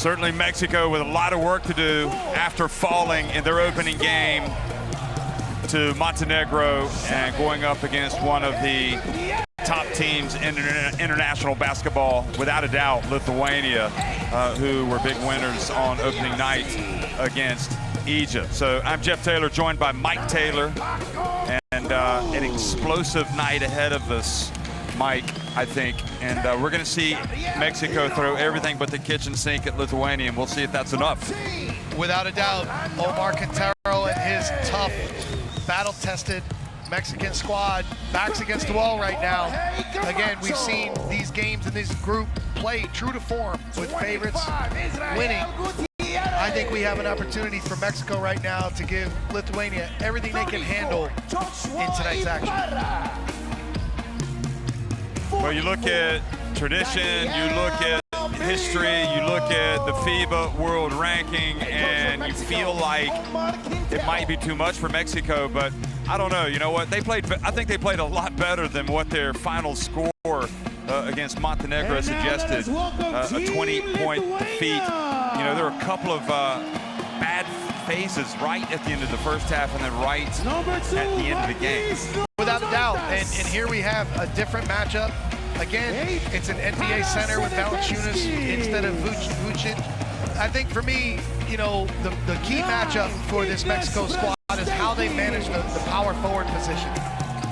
Certainly Mexico with a lot of work to do after falling in their opening game to Montenegro and going up against one of the top teams in international basketball, without a doubt, Lithuania, who were big winners on opening night against Egypt. So I'm Jeff Taylor, joined by Mike Taylor, and an explosive night ahead of us, Mike, I think. And we're going to see Mexico throw everything but the kitchen sink at Lithuania, and we'll see if that's enough. Without a doubt, Omar Quintero and his tough, battle-tested Mexican squad backs against the wall right now. Again, we've seen these games in this group play true to form with favorites winning. I think we have an opportunity for Mexico right now to give Lithuania everything they can handle in tonight's action. Well, you look at tradition, you look at history, you look at the FIBA world ranking, and you feel like it might be too much for Mexico, but I don't know. You know what? I think they played a lot better than what their final score against Montenegro suggested. A 20-point defeat. You know, there were a couple of bad phases right at the end of the first half and then right at the end of the game. Without a doubt, and here we have a different matchup. Again, it's an NBA center with Valanciunas instead of Vucic. I think for me, you know, the key matchup for this Mexico squad is how they manage the power forward position.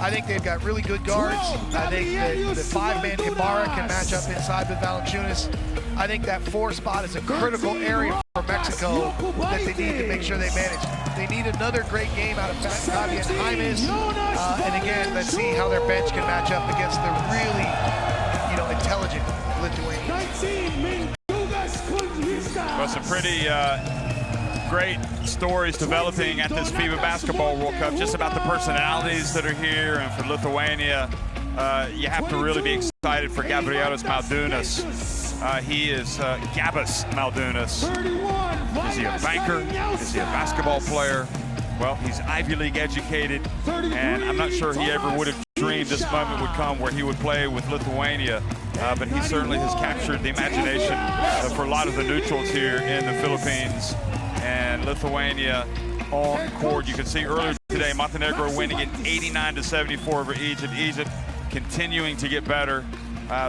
I think they've got really good guards. I think that the five-man Ibarra can match up inside with Valanciunas. I think that 4 spot is a critical area for Mexico that they need to make sure they manage. They need another great game out of Fabian Jaimes. And again, let's see how their bench can match up against the really, you know, intelligent Lithuania. Well, some pretty great stories developing at this FIBA Basketball World Cup, just about the personalities that are here. And for Lithuania, you have to really be excited for Gabrielius Maldunas. He is Gabas Maldunas. Is he a banker? Is he a basketball player? Well, he's Ivy League educated, and I'm not sure he ever would have dreamed this moment would come where he would play with Lithuania, but he certainly has captured the imagination for a lot of the neutrals here in the Philippines. And Lithuania on court. You can see earlier today, Montenegro winning it 89-74 over Egypt. Egypt continuing to get better.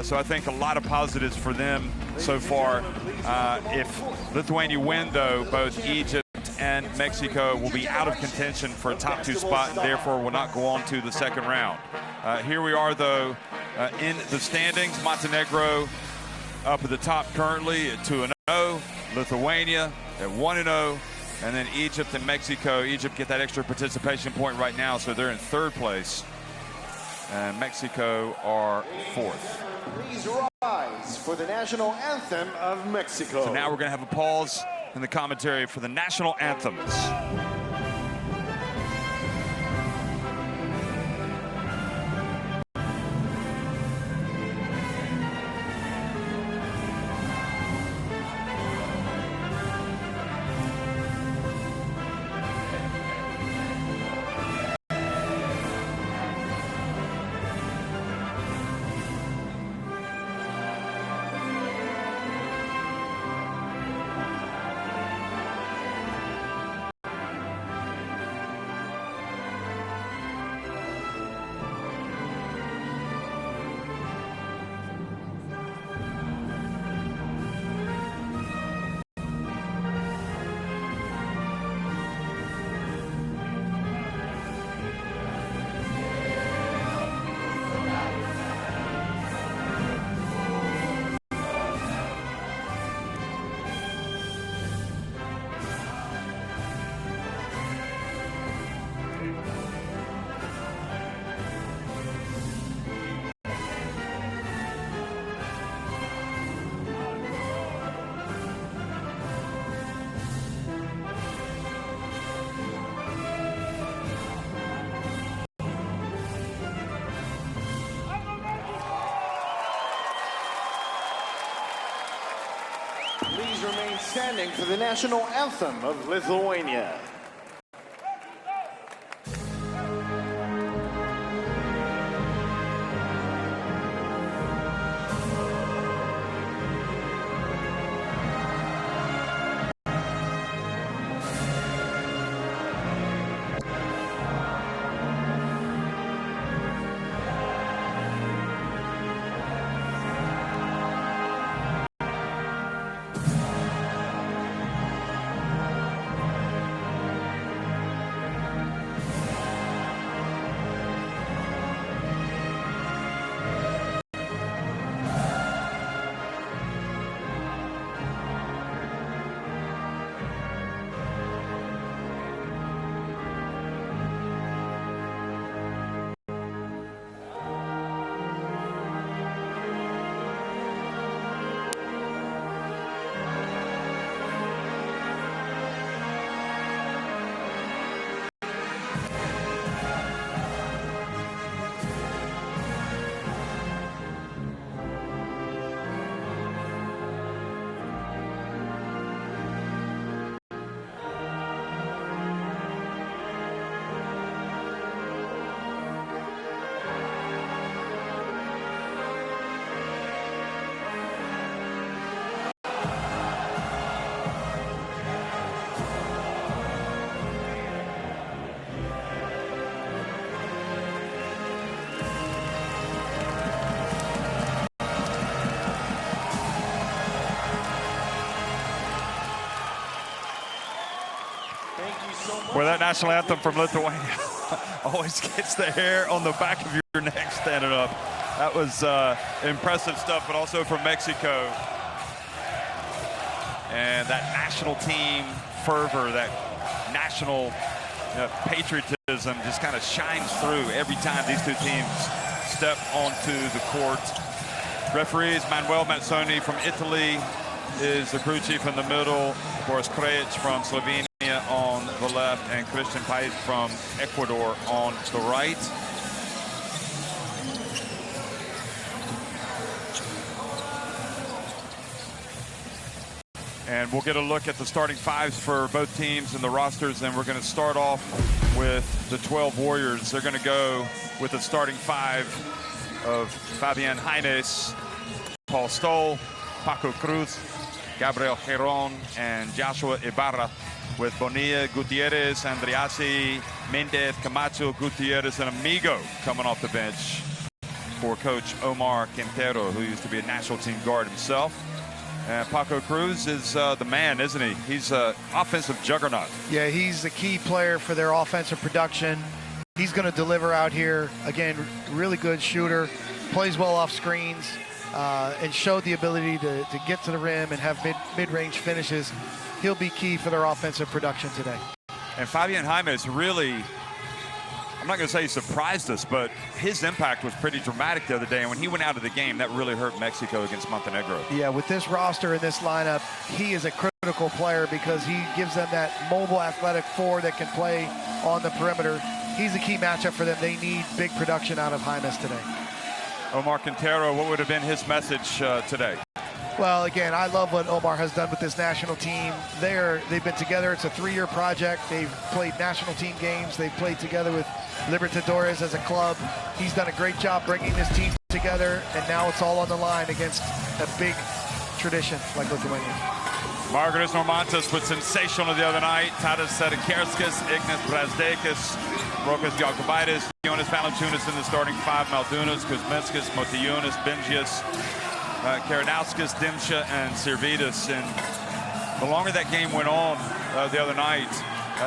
So I think a lot of positives for them so far. If Lithuania win, though, both Egypt and Mexico will be out of contention for a top 2 spot, and therefore will not go on to the second round. Here we are, though, in the standings. Montenegro up at the top currently at 2-0. Lithuania at 1-0. And then Egypt and Mexico. Egypt get that extra participation point right now, so they're in 3rd place. And Mexico are 4th. Please rise for the national anthem of Mexico. So now we're going to have a pause in the commentary for the national anthems. Please remain standing for the national anthem of Lithuania. Well, that national anthem from Lithuania always gets the hair on the back of your neck standing up. That was impressive stuff, but also from Mexico. And that national team fervor, that national patriotism just kind of shines through every time these two teams step onto the court. Referees, Manuel Mazzoni from Italy is the crew chief in the middle. Boris Krajic from Slovenia on the left, and Christian Pait from Ecuador on the right. And we'll get a look at the starting fives for both teams and the rosters, and we're going to start off with the 12 Warriors. They're going to go with the starting five of Fabian James, Paul Stoll, Paco Cruz, Gabriel Giron, and Joshua Ibarra, with Bonilla, Gutierrez, Andriassi, Mendez, Camacho, Gutierrez, and Amigo coming off the bench for Coach Omar Quintero, who used to be a national team guard himself. And Paco Cruz is the man, isn't he? He's an offensive juggernaut. Yeah, he's the key player for their offensive production. He's going to deliver out here. Again, really good shooter, plays well off screens, and showed the ability to get to the rim and have mid-range finishes. He'll be key for their offensive production today. And Fabian James really, I'm not going to say he surprised us, but his impact was pretty dramatic the other day. And when he went out of the game, that really hurt Mexico against Montenegro. Yeah, with this roster and this lineup, he is a critical player because he gives them that mobile athletic four that can play on the perimeter. He's a key matchup for them. They need big production out of James today. Omar Quintero, what would have been his message today? Well, again, I love what Omar has done with this national team. They've been together. It's a 3-year project. They've played national team games. They've played together with Libertadores as a club. He's done a great job bringing this team together, and now it's all on the line against a big tradition like Lithuania. Margaris Normantas was sensational the other night. Tadas Sedekerskis, Ignas Brazdeikis, Rokas Jokubaitis, Jonas Valanciunas in the starting five, Maldunas, Kuzminskas, Motiejunas, Benjias, Karanauskas, Dimsha, and Sirvidas. And the longer that game went on the other night,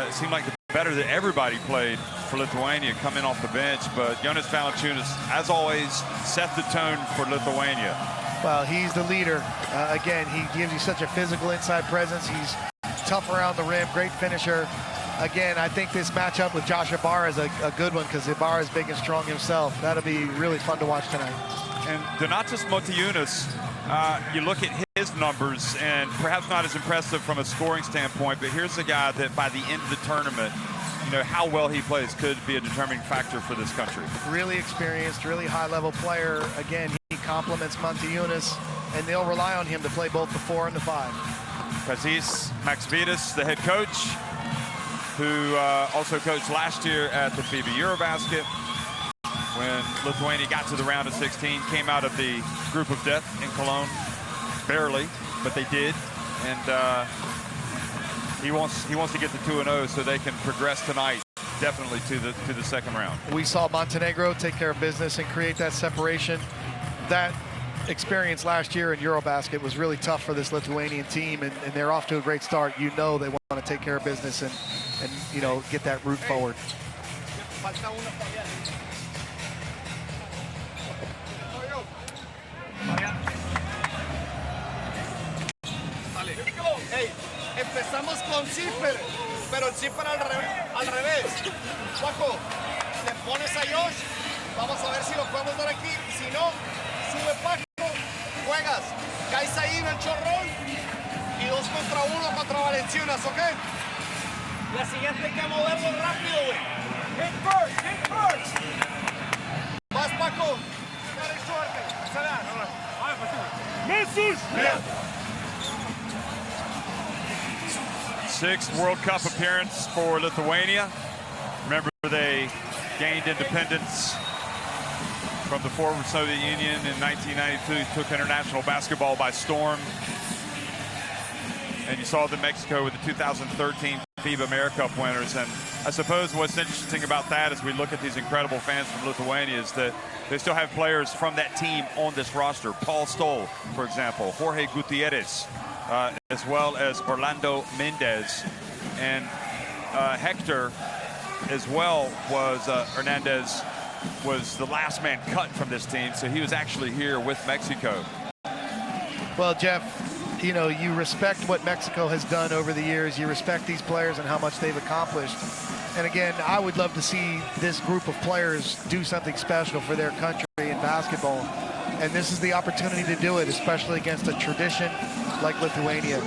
it seemed like the better that everybody played for Lithuania coming off the bench. But Jonas Valanciunas, as always, set the tone for Lithuania. Well, he's the leader. Again, he gives you such a physical inside presence. He's tough around the rim, great finisher. Again, I think this matchup with Josh Ibarra is a good one because Ibarra is big and strong himself. That'll be really fun to watch tonight. And Donatas Motiejunas, you look at his numbers, and perhaps not as impressive from a scoring standpoint, but here's a guy that by the end of the tournament, you know, how well he plays could be a determining factor for this country. Really experienced, really high-level player. Again, he complements Motiejunas, and they'll rely on him to play both the 4 and the 5. Kazis Maksvitis, the head coach, who also coached last year at the FIBA Eurobasket. When Lithuania got to the round of 16, came out of the group of death in Cologne, barely, but they did. And he wants to get to 2-0 so they can progress tonight, definitely to the second round. We saw Montenegro take care of business and create that separation. That experience last year in Eurobasket was really tough for this Lithuanian team, and they're off to a great start. You know they want to take care of business and you know, get that route forward. Hey, empezamos con zipper, pero el zipper al revés. Paco, le pones a Josh, vamos a ver si lo podemos dar aquí. Si no, sube Paco, juegas, caes ahí en el chorrón y 2 contra 1 contra Valanciunas, ¿ok? La siguiente hay que moverlo rápido, güey. Hit first. Vas, Paco. Dale suerte. ¡Jesús! Sixth World Cup appearance for Lithuania. Remember, they gained independence from the former Soviet Union in 1992, took international basketball by storm. And you saw the Mexico with the 2013 FIBA AmeriCup winners. And I suppose what's interesting about that as we look at these incredible fans from Lithuania is that they still have players from that team on this roster. Paul Stoll, for example, Jorge Gutierrez, as well as Orlando Mendez. And Hector as well was Hernandez was the last man cut from this team, so he was actually here with Mexico. Well, Jeff, you know, you respect what Mexico has done over the years. You respect these players and how much they've accomplished. And again, I would love to see this group of players do something special for their country in basketball. And this is the opportunity to do it, especially against a tradition like Lithuania.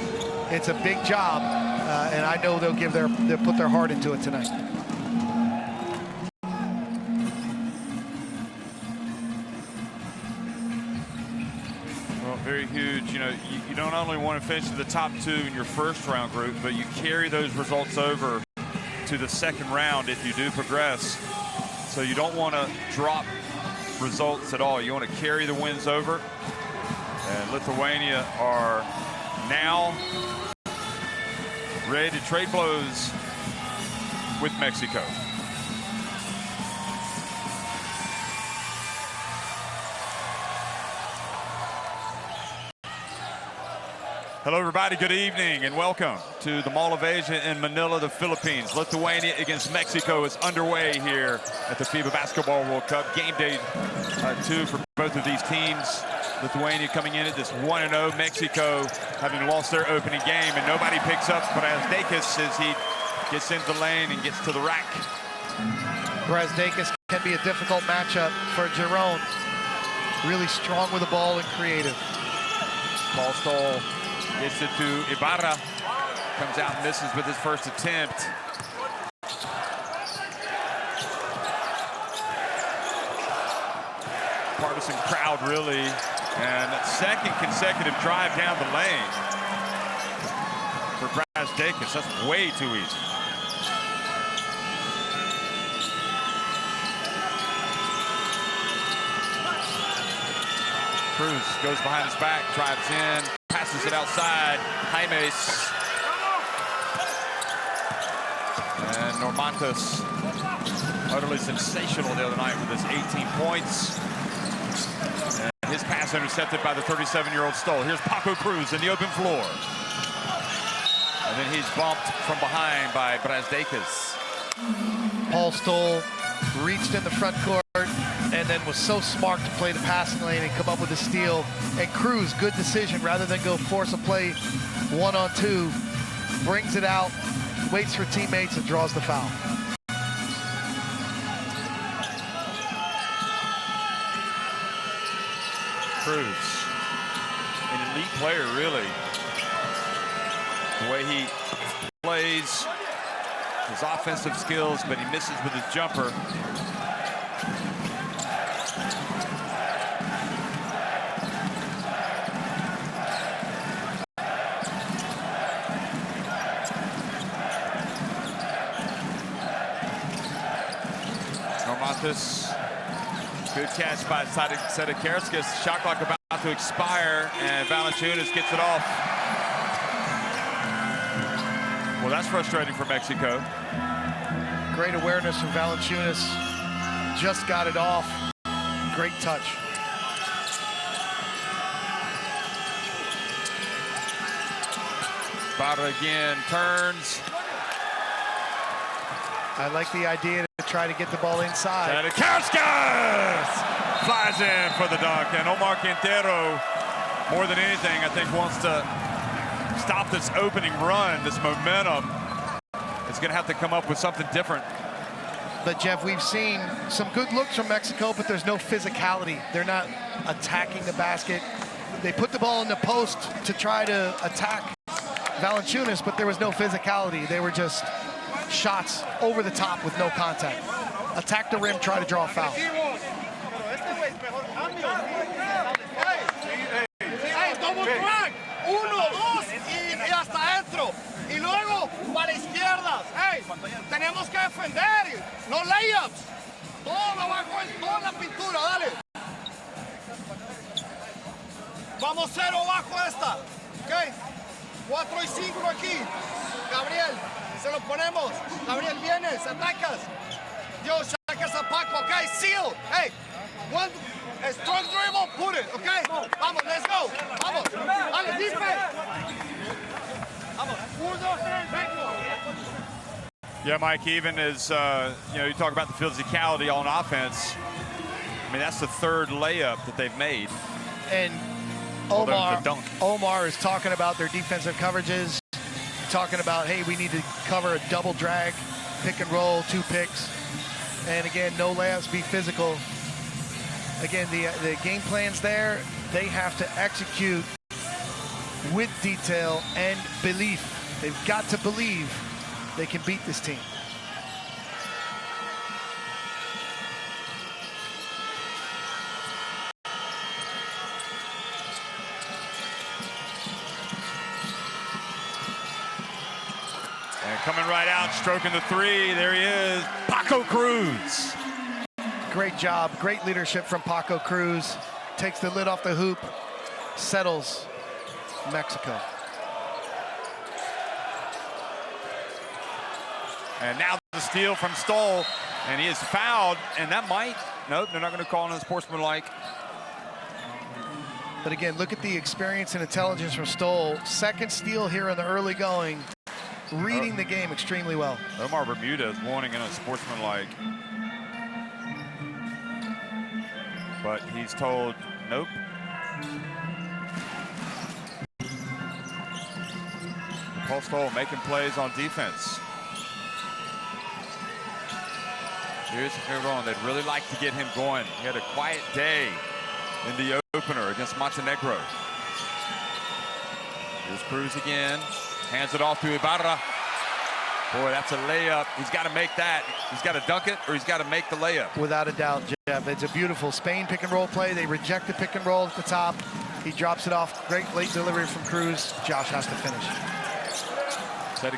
It's a big job, and I know they'll put their heart into it tonight. Well, very huge. You know, you don't only want to finish in the top 2 in your first round group, but you carry those results over to the second round if you do progress. So you don't want to drop results at all. You want to carry the wins over. And Lithuania are now ready to trade blows with Mexico. Hello, everybody. Good evening and welcome to the Mall of Asia in Manila, the Philippines. Lithuania against Mexico is underway here at the FIBA Basketball World Cup. Game day 2 for both of these teams. Lithuania coming in at this 1-0. Mexico having lost their opening game, and nobody picks up Brazdeikis as he gets into the lane and gets to the rack. Brazdeikis can be a difficult matchup for Giron. Really strong with the ball and creative. Paul Stoll gets it to Ibarra. Comes out and misses with his first attempt. Partisan crowd, really. And second consecutive drive down the lane for Brazdeikis. That's way too easy. Cruz goes behind his back, drives in, passes it outside. Jaimes. And Normantos, utterly sensational the other night with his 18 points. And his pass intercepted by the 37-year-old Stoll. Here's Paco Cruz in the open floor. And then he's bumped from behind by Brazdeikis. Paul Stoll reached in the front court and then was so smart to play the passing lane and come up with a steal. And Cruz, good decision, rather than go force a play 1-on-2, brings it out, waits for teammates, and draws the foul. Cruz, an elite player, really. The way he plays, his offensive skills, but he misses with his jumper. Normantos, good catch by Sadikarskas. Shot clock about to expire, and Valanciunas gets it off. Well, that's frustrating for Mexico. Great awareness from Valanciunas. Just got it off. Great touch. Bada again turns. I like the idea to try to get the ball inside. Sadikarskas flies in for the dunk, and Omar Quintero, more than anything, I think wants to stop this opening run, this momentum. It's going to have to come up with something different. But Jeff, we've seen some good looks from Mexico, but there's no physicality. They're not attacking the basket. They put the ball in the post to try to attack Valanciunas, but there was no physicality. They were just shots over the top with no contact. Attack the rim, try to draw a foul. Double track. 1, 2, y hasta adentro. Y luego para izquierdas. Hey, tenemos que defender. No layups. Todo abajo, toda la pintura, dale. Vamos 0 bajo esta. Ok. 4 y 5 aquí. Gabriel, se lo ponemos. Gabriel, vienes, atacas. Yo, sacas a Paco, ok. Seal. Hey, one. A strong dribble, put it, okay? Vamos, let's go. Vamos. Dale, defense. Vamos. 1, 2, 3, vengo. Yeah, Mike, even as, you talk about the physicality on offense, I mean, that's the third layup that they've made. And Omar is talking about their defensive coverages, talking about, hey, we need to cover a double drag, pick and roll, 2 picks. And again, no layups, be physical. Again, the game plan's there. They have to execute with detail and belief. They've got to believe they can beat this team. And coming right out, stroking the 3, there he is, Paco Cruz. Great job, great leadership from Paco Cruz. Takes the lid off the hoop, settles Mexico. And now the steal from Stoll, and he is fouled, and that might, nope, they're not going to call it unsportsmanlike. But again, look at the experience and intelligence from Stoll. Second steal here in the early going, reading the game extremely well. Omar Bermuda is wanting an unsportsmanlike. But he's told, nope. Paul Stoll making plays on defense. Here's Giron. They'd really like to get him going. He had a quiet day in the opener against Montenegro. Here's Cruz again. Hands it off to Ibarra. Boy, that's a layup. He's got to make that. He's got to dunk it, or he's got to make the layup. Without a doubt, Jeff. It's a beautiful Spain pick and roll play. They reject the pick and roll at the top. He drops it off. Great late delivery from Cruz. Josh has to finish.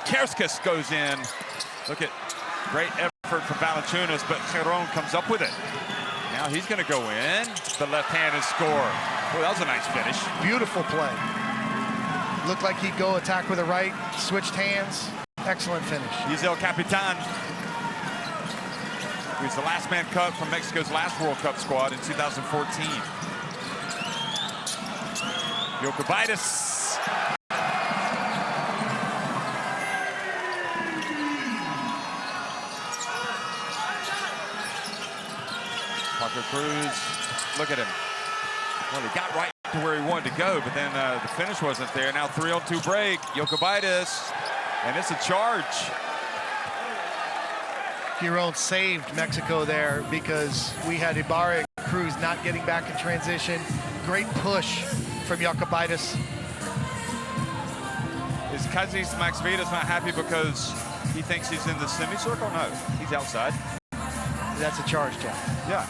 Kerskis goes in. Look at great effort from Valanciunas, but Giron comes up with it. Now he's going to go in. The left hand and score. Boy, that was a nice finish. Beautiful play. Looked like he'd go attack with the right. Switched hands. Excellent finish. He's El Capitan. He was the last man cut from Mexico's last World Cup squad in 2014. Jokubaitis. Paco Cruz, look at him. Well, he got right to where he wanted to go, but then the finish wasn't there. Now 3-on-2 break. Jokubaitis. And it's a charge. Giron saved Mexico there because we had Ibarra and Cruz not getting back in transition. Great push from Jokubaitis. Is Kazis Maxvidas not happy because he thinks he's in the semicircle? No, he's outside. That's a charge, Jeff. Yeah.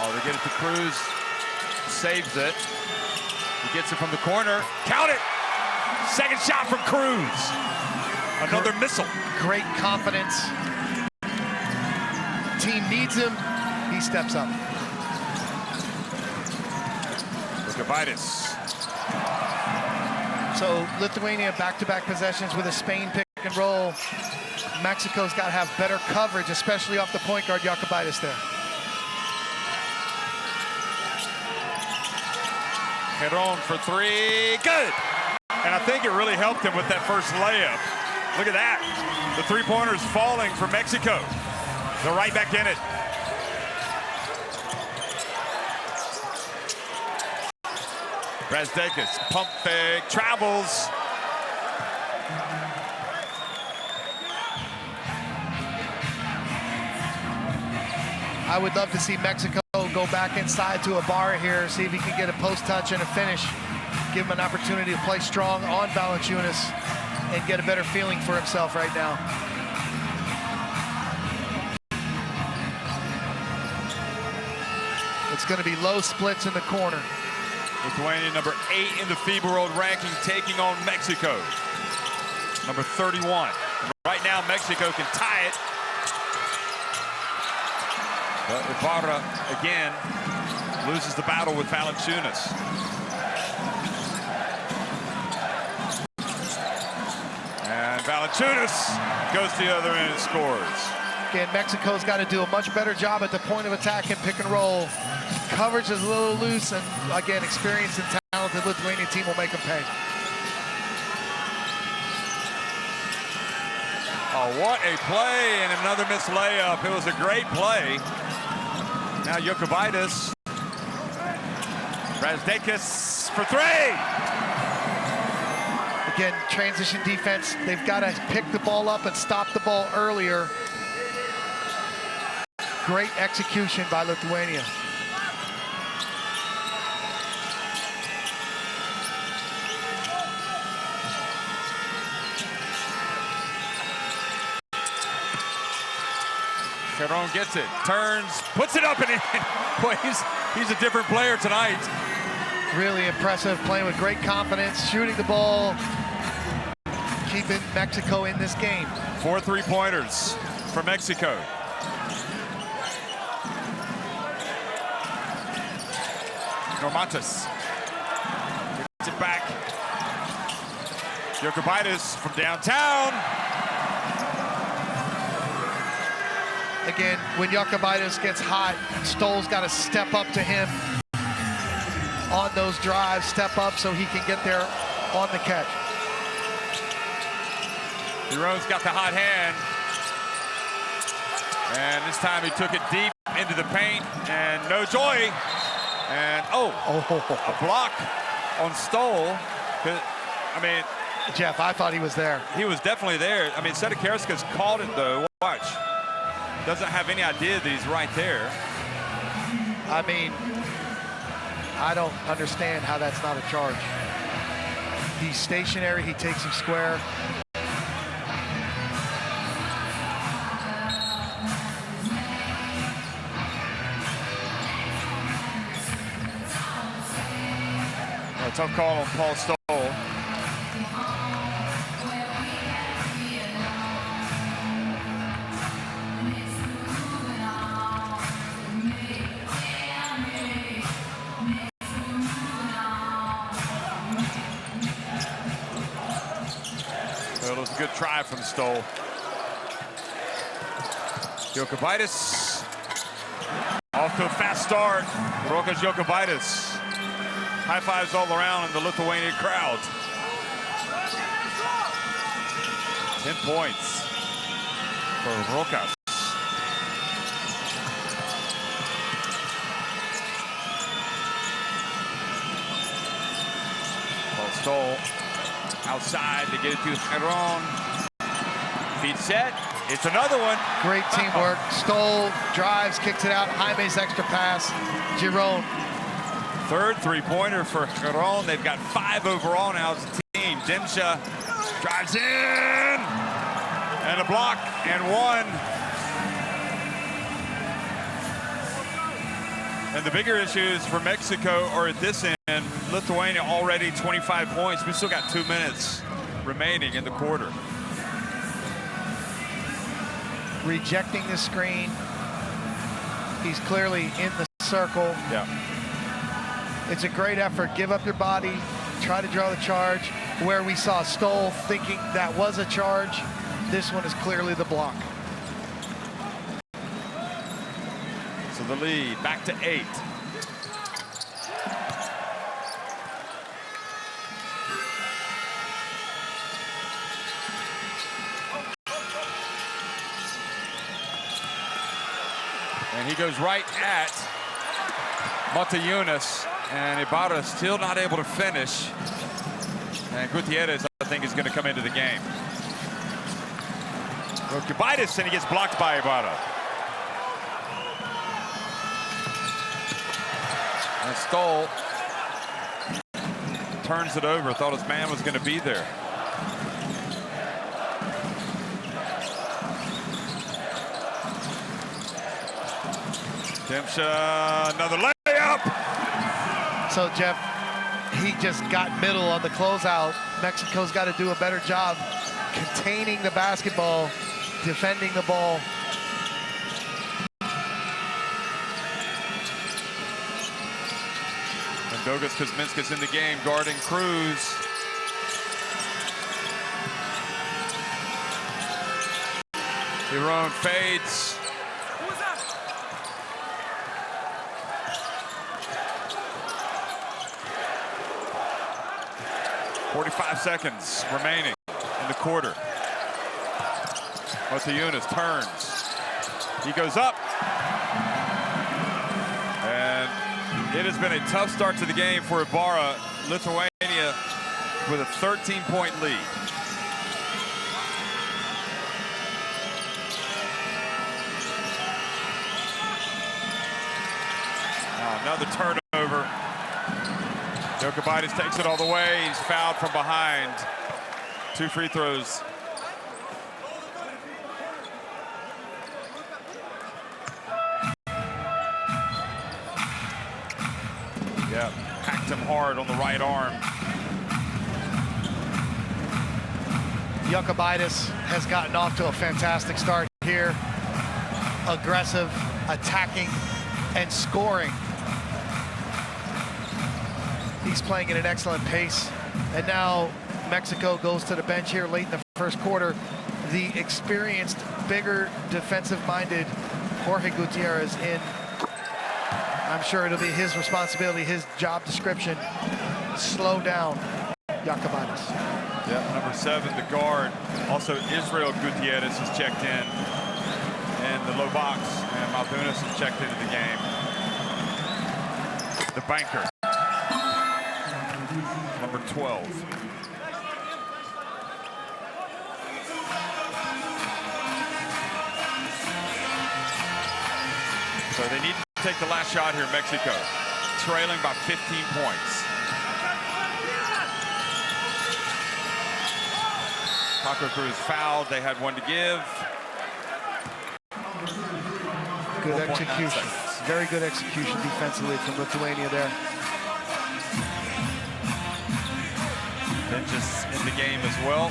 They get it to Cruz, saves it. He gets it from the corner. Count it! Second shot from Cruz. Another missile. Great confidence. Team needs him. He steps up. Jokubaitis. So Lithuania back-to-back possessions with a Spain pick and roll. Mexico's got to have better coverage, especially off the point guard Jokubaitis there. Giron for 3, good. And I think it really helped him with that first layup. Look at that. The three-pointer's falling for Mexico. They're right back in it. Brazdakis, pump fake, travels. I would love to see Mexico go back inside to Ibarra here, see if he can get a post touch and a finish. Give him an opportunity to play strong on Valanciunas and get a better feeling for himself right now. It's going to be low splits in the corner. Lithuania, number 8 in the FIBA World Ranking, taking on Mexico, number 31. Right now, Mexico can tie it. But Ibarra, again, loses the battle with Valanciunas. And Valanciunas goes to the other end and scores. Again, Mexico's got to do a much better job at the point of attack and pick and roll. Coverage is a little loose, and again, experienced and talented Lithuanian team will make them pay. Oh, what a play and another missed layup. It was a great play. Now Jokubaitis. Brazdakis for three. Again, transition defense. They've got to pick the ball up and stop the ball earlier. Great execution by Lithuania. Caron gets it, turns, puts it up and in. Boy, he's a different player tonight. Really impressive, playing with great confidence, shooting the ball, keeping Mexico in this game. 4 3-pointers for Mexico. Normatas gets it back. Jokubaitis from downtown. Again, when Jokubaitis gets hot, Stoll's got to step up to him on those drives, step up so he can get there on the catch. Jerome's got the hot hand. And this time he took it deep into the paint, and no joy. And a block on Stoll. I mean, Jeff, I thought he was there. He was definitely there. I mean, Sedekarskas called it though. Watch. Doesn't have any idea that he's right there. I mean, I don't understand how that's not a charge. He's stationary, he takes him square. A tough call on Paul Stoll. It was a good try from Stoll. Jokubaitis off to a fast start. Rokas Jokubaitis. High fives all around in the Lithuanian crowd. 10 points for Rokas. Paul Stoll outside to get it to Caron. Feet set. It's another one. Great teamwork. Stoll drives, kicks it out. Jaime's extra pass. Giron. Third three-pointer for Caron. They've got 5 overall now as a team. Dimsha drives in. And a block and one. And the bigger issues for Mexico are at this end. Lithuania already 25 points. We still got 2 minutes remaining in the quarter. Rejecting the screen. He's clearly in the circle. Yeah. It's a great effort. Give up your body. Try to draw the charge. Where we saw Stoll thinking that was a charge, this one is clearly the block. So the lead back to 8. And he goes right at Motayunas, and Ibarra still not able to finish. And Gutierrez, I think, is going to come into the game. Jokubaitis, and he gets blocked by Ibarra. And Stoll turns it over. Thought his man was going to be there. Dimsha, another layup. So, Jeff, he just got middle on the closeout. Mexico's got to do a better job containing the basketball, defending the ball. And Douglas Kuzminska's in the game, guarding Cruz. Giron fades. .45 seconds remaining in the quarter. Motiejunas turns. He goes up. And it has been a tough start to the game for Ibarra. Lithuania with a 13-point lead. Now another turnover. Jokubaitis takes it all the way. He's fouled from behind. 2 free throws. Yeah, packed him hard on the right arm. Jokubaitis has gotten off to a fantastic start here. Aggressive, attacking, and scoring. He's playing at an excellent pace. And now Mexico goes to the bench here late in the first quarter. The experienced, bigger, defensive-minded Jorge Gutierrez in. I'm sure it'll be his responsibility, his job description. Slow down Jokubaitis. Yeah, number 7, the guard. Also, Israel Gutierrez has checked in the low box, and Motiejunas has checked into the game. The banker, number 12. So they need to take the last shot here, Mexico, trailing by 15 points. Paco Cruz fouled. They had one to give. Good execution. Very good execution defensively from Lithuania there. Benches in the game as well.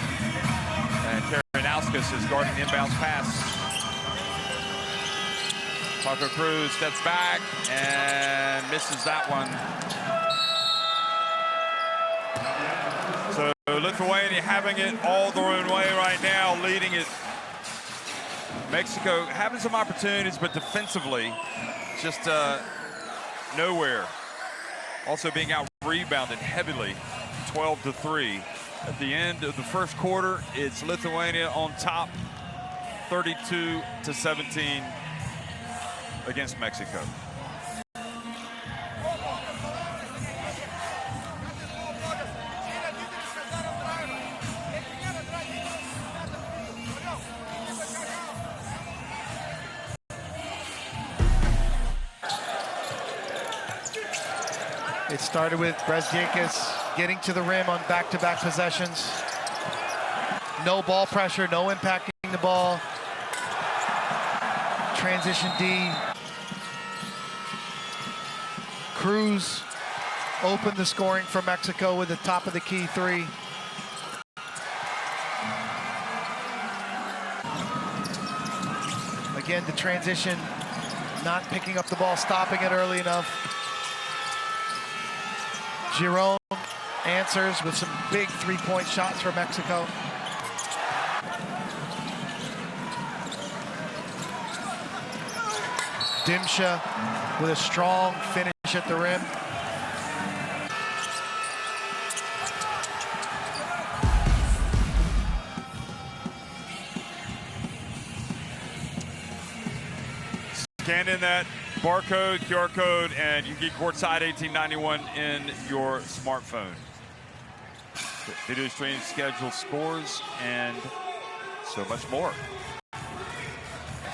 And Karinauskas is guarding the inbounds pass. Paco Cruz steps back and misses that one. So Lithuania having it all their own way right now, leading it. Mexico having some opportunities, but defensively, just nowhere. Also being out-rebounded heavily, 12-3. At the end of the first quarter, it's Lithuania on top, 32-17 against Mexico. It started with Brezdikas getting to the rim on back-to-back possessions. No ball pressure, no impacting the ball. Transition D. Cruz opened the scoring for Mexico with the top of the key 3. Again, the transition, not picking up the ball, stopping it early enough. Giron answers with some big 3-point shots for Mexico. Dimsha with a strong finish at the rim. Scan in that barcode, QR code, and you get Courtside 1891 in your smartphone. Video stream, schedule, scores, and so much more.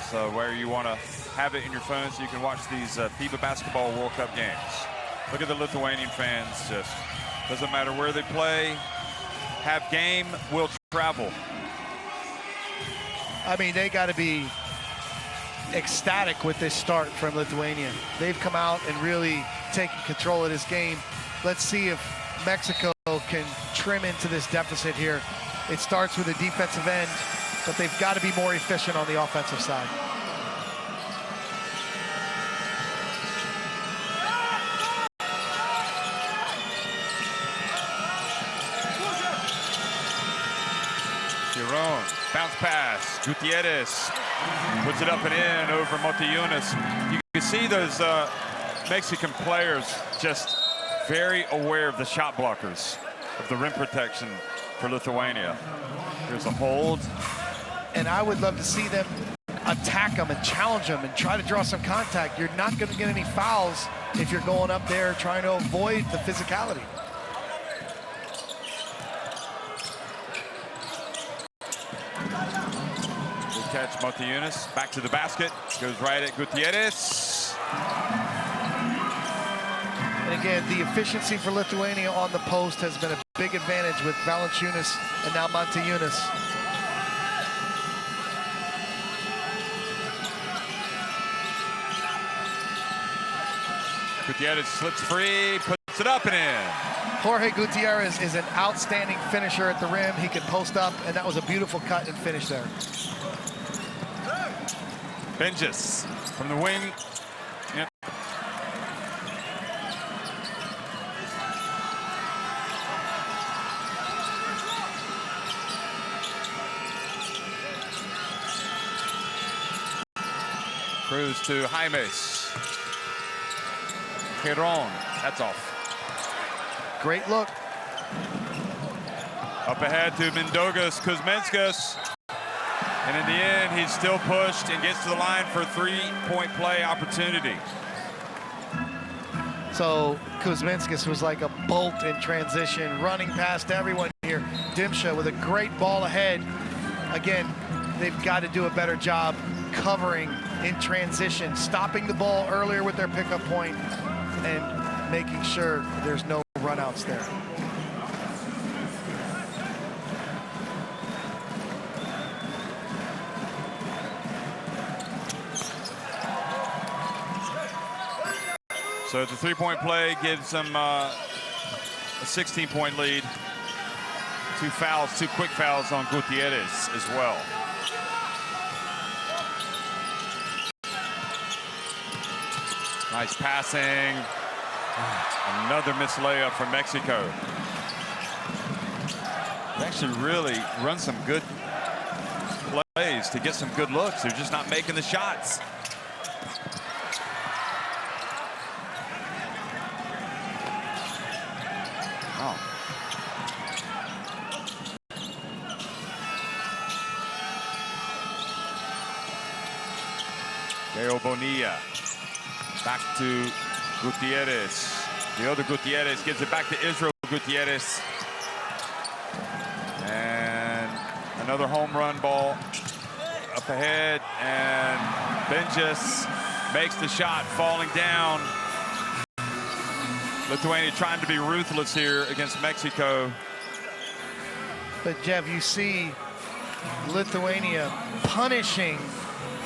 So where you want to have it in your phone so you can watch these FIBA Basketball World Cup games. Look at the Lithuanian fans. Just doesn't matter where they play. Have game, will travel. I mean, they got to be ecstatic with this start from Lithuania. They've come out and really taken control of this game. Let's see if Mexico can trim into this deficit here. It starts with a defensive end, but they've got to be more efficient on the offensive side. Giron Bounce pass. Gutierrez puts it up and in over Montiunas. You can see those Mexican players just very aware of the shot blockers, of the rim protection for Lithuania. Here's a hold. And I would love to see them attack them and challenge them and try to draw some contact. You're not going to get any fouls if you're going up there trying to avoid the physicality. Good catch, Montiunas. Back to the basket. Goes right at Gutierrez. And again, the efficiency for Lithuania on the post has been a big advantage with Valanciunas and now Montiunas. Gutierrez slips free, puts it up and in. Jorge Gutierrez is an outstanding finisher at the rim. He can post up, and that was a beautiful cut and finish there. Benjes from the wing. Yep. Cruz to Jaimes. Giron, that's off. Great look. Up ahead to Mindaugas Kuzminskas. And in the end, he's still pushed and gets to the line for a three-point play opportunity. So Kuzminskas was like a bolt in transition, running past everyone here. Dimsha with a great ball ahead. Again, they've got to do a better job covering in transition, stopping the ball earlier with their pickup point and making sure there's no runouts there. So the three-point play gives them a 16-point lead. Two quick fouls on Gutierrez as well. Nice passing. Another missed layup from Mexico. They actually really run some good plays to get some good looks. They're just not making the shots. Oh. Leo Bonilla. Back to Gutierrez. The other Gutierrez gives it back to Israel Gutierrez. And another home run ball up ahead. And Benjes makes the shot, falling down. Lithuania trying to be ruthless here against Mexico. But Jeff, you see Lithuania punishing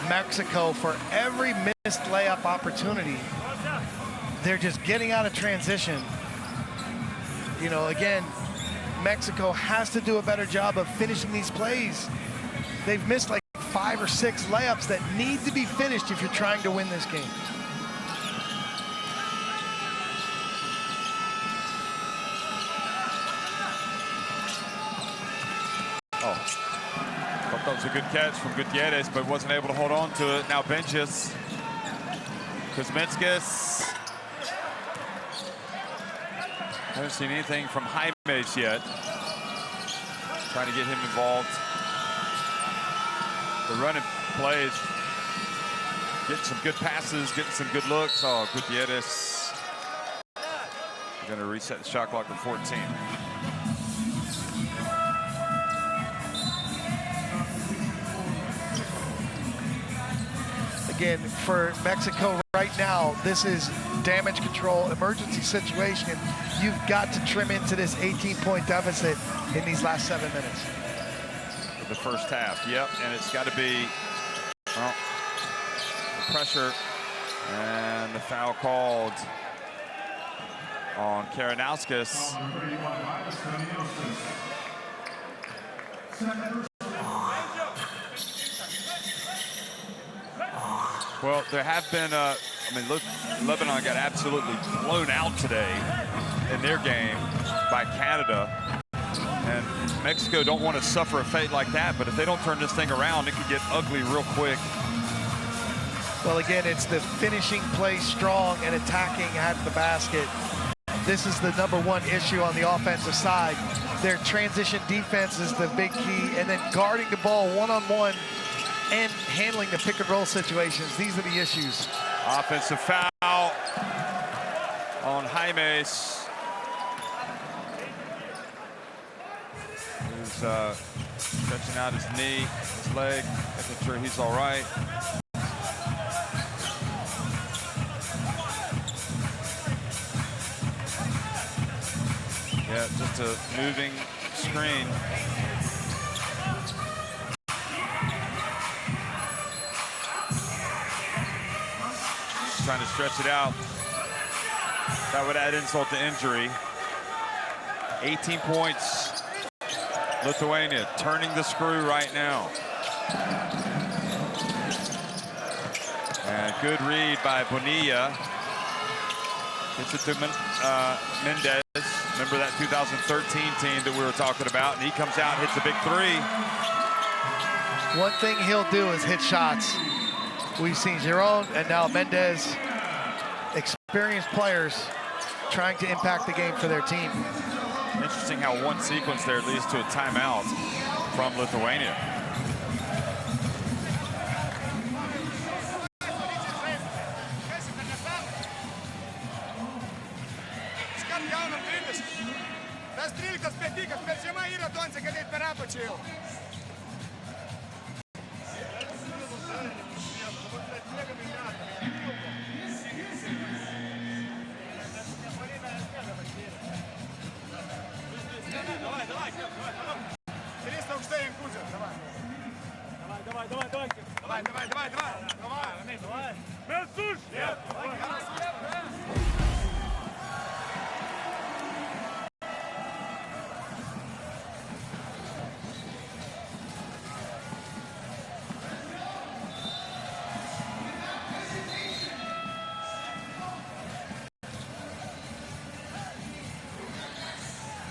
Mexico for every missed layup opportunity. They're just getting out of transition. You know, again, Mexico has to do a better job of finishing these plays. They've missed like 5 or 6 layups that need to be finished if you're trying to win this game. That was a good catch from Gutierrez, but wasn't able to hold on to it. Now Benjes. Kuzminskas. Haven't seen anything from Jaimes yet. Trying to get him involved. The running plays. Getting some good passes, getting some good looks. Oh, Gutierrez. Going to reset the shot clock to 14. Again, for Mexico right now, this is damage control, emergency situation. You've got to trim into this 18-point deficit in these last 7 minutes. For the first half, yep, and it's got to be, well, the pressure and the foul called on Karanauskas. Well, there have been, I mean, look, Lebanon got absolutely blown out today in their game by Canada. And Mexico don't want to suffer a fate like that, but if they don't turn this thing around, it could get ugly real quick. Well, again, it's the finishing play strong and attacking at the basket. This is the #1 issue on the offensive side. Their transition defense is the big key, and then guarding the ball one-on-one and handling the pick and roll situations. These are the issues. Offensive foul on Jaimes. Who's stretching out his knee, his leg, making sure he's all right. Yeah, just a moving screen. Trying to stretch it out. That would add insult to injury. 18 points. Lithuania turning the screw right now. And good read by Bonilla. Gets it to Mendez. Remember that 2013 team that we were talking about? And he comes out, hits a big three. One thing he'll do is hit shots. We've seen Giron and now Mendez, experienced players trying to impact the game for their team. Interesting how one sequence there leads to a timeout from Lithuania.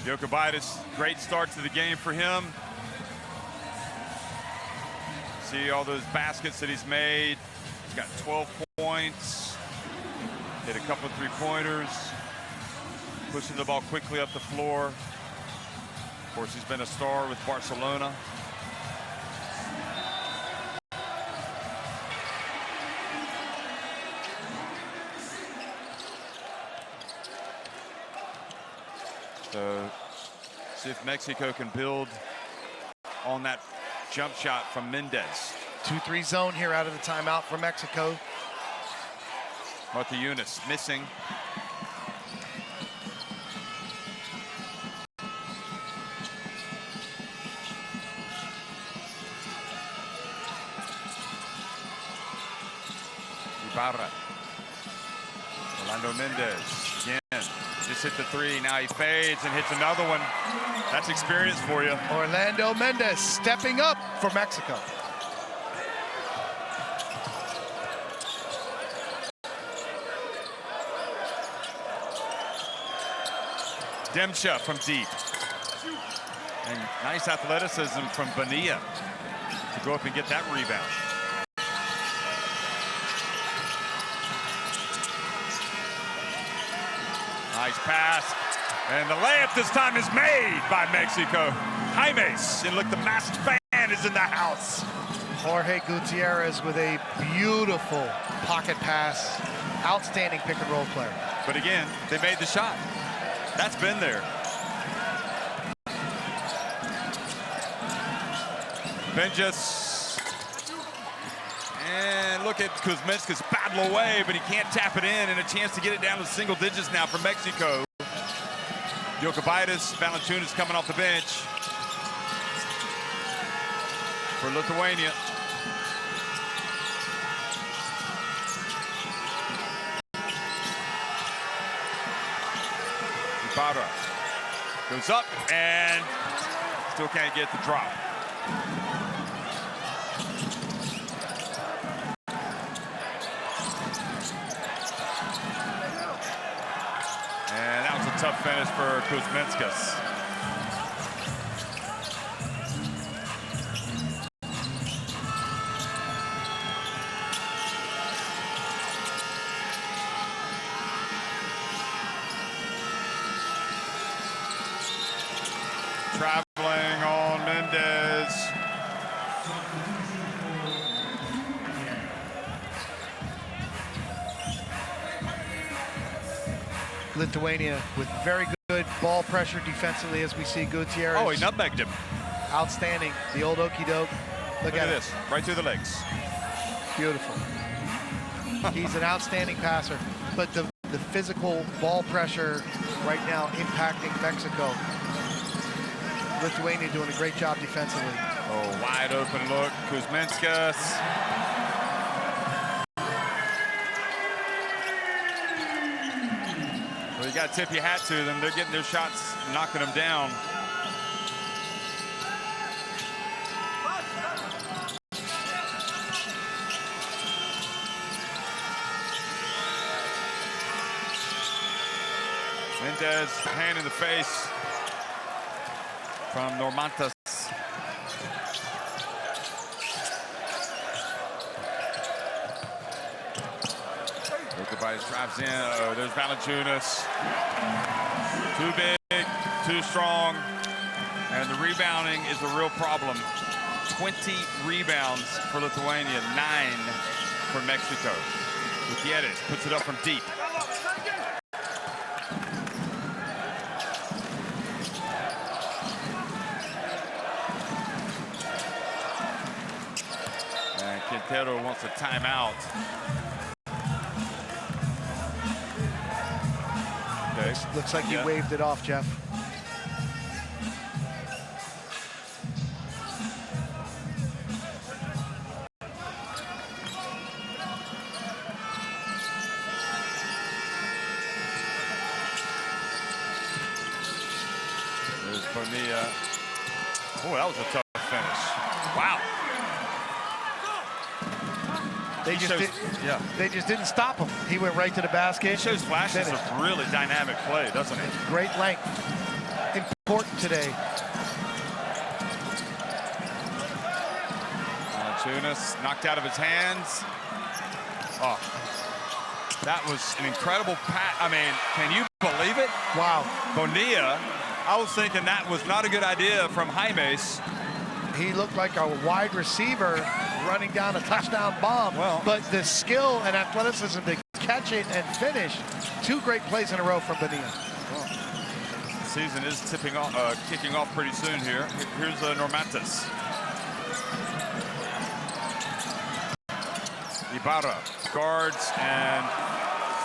Jokubaitis, great start to the game for him. See all those baskets that he's made. He's got 12 points. Hit a couple of three-pointers. Pushing the ball quickly up the floor. Of course, he's been a star with Barcelona. So, see if Mexico can build on that jump shot from Mendez. 2-3 zone here out of the timeout for Mexico. Martha Yunus missing. Ibarra. Orlando Mendez again. Just hit the three, now he fades and hits another one. That's experience for you. Orlando Mendez stepping up for Mexico. Demcha from deep. And nice athleticism from Bonilla to go up and get that rebound. Nice pass, and the layup this time is made by Mexico. Jaimes, and look, the masked fan is in the house. Jorge Gutierrez with a beautiful pocket pass. Outstanding pick and roll player. But again, they made the shot. That's been there. Benjus. And look at Kuzminska's battle away, but he can't tap it in, and a chance to get it down to single digits now for Mexico. Jokubaitis, Valanciunas coming off the bench for Lithuania. Ibarra goes up and still can't get the drop. And that was a tough finish for Kuzminskas. Lithuania with very good ball pressure defensively, as we see Gutierrez. Oh, he nutmegged him. Outstanding. The old okey doke. Look at this. Right through the legs. Beautiful. He's an outstanding passer. But the physical ball pressure right now impacting Mexico. Lithuania doing a great job defensively. Oh, wide open look. Kuzminskas. Well, you got to tip your hat to them. They're getting their shots, knocking them down. Mendez, hand in the face from Normantas. Lukavides drives in. Oh, there's Valanciunas. Too big, too strong, and the rebounding is a real problem. 20 rebounds for Lithuania, 9 for Mexico. Gutierrez puts it up from deep. And Quintero wants a timeout. Okay. Looks like he waved it off, Jeff. There's Bonilla. Oh, that was a tough finish. Wow. They just didn't stop him. He went right to the basket. He shows flashes of really dynamic play, doesn't he? Great length. Important today. Valanciunas knocked out of his hands. Oh, that was an incredible pass. I mean, can you believe it? Wow. Bonilla, I was thinking that was not a good idea from Jaimes. He looked like a wide receiver running down a touchdown bomb. Well, but the skill and athleticism to catch it and finish. 2 great plays in a row from Bonilla. Well, the season is kicking off pretty soon here. Here's Normantas. Ibarra guards and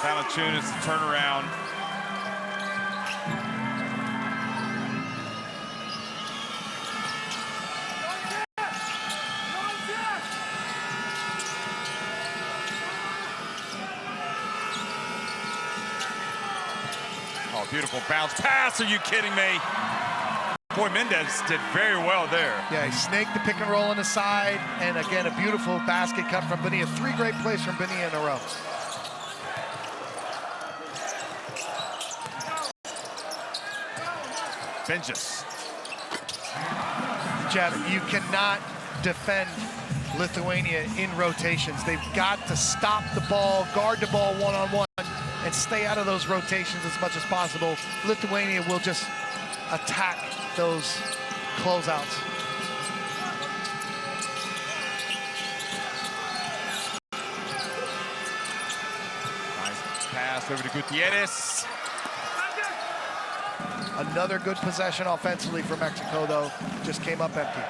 Valanciunas to turn around. Oh, beautiful bounce pass. Are you kidding me? Boy, Mendez did very well there. Yeah, he snaked the pick and roll on the side. And again, a beautiful basket cut from Bonilla. 3 great plays from Bonilla in a row. Benjes. Jeff, you cannot defend Lithuania in rotations. They've got to stop the ball, guard the ball one-on-one, and stay out of those rotations as much as possible. Lithuania will just attack those closeouts. Nice pass over to Gutierrez. Another good possession offensively for Mexico, though. Just came up empty.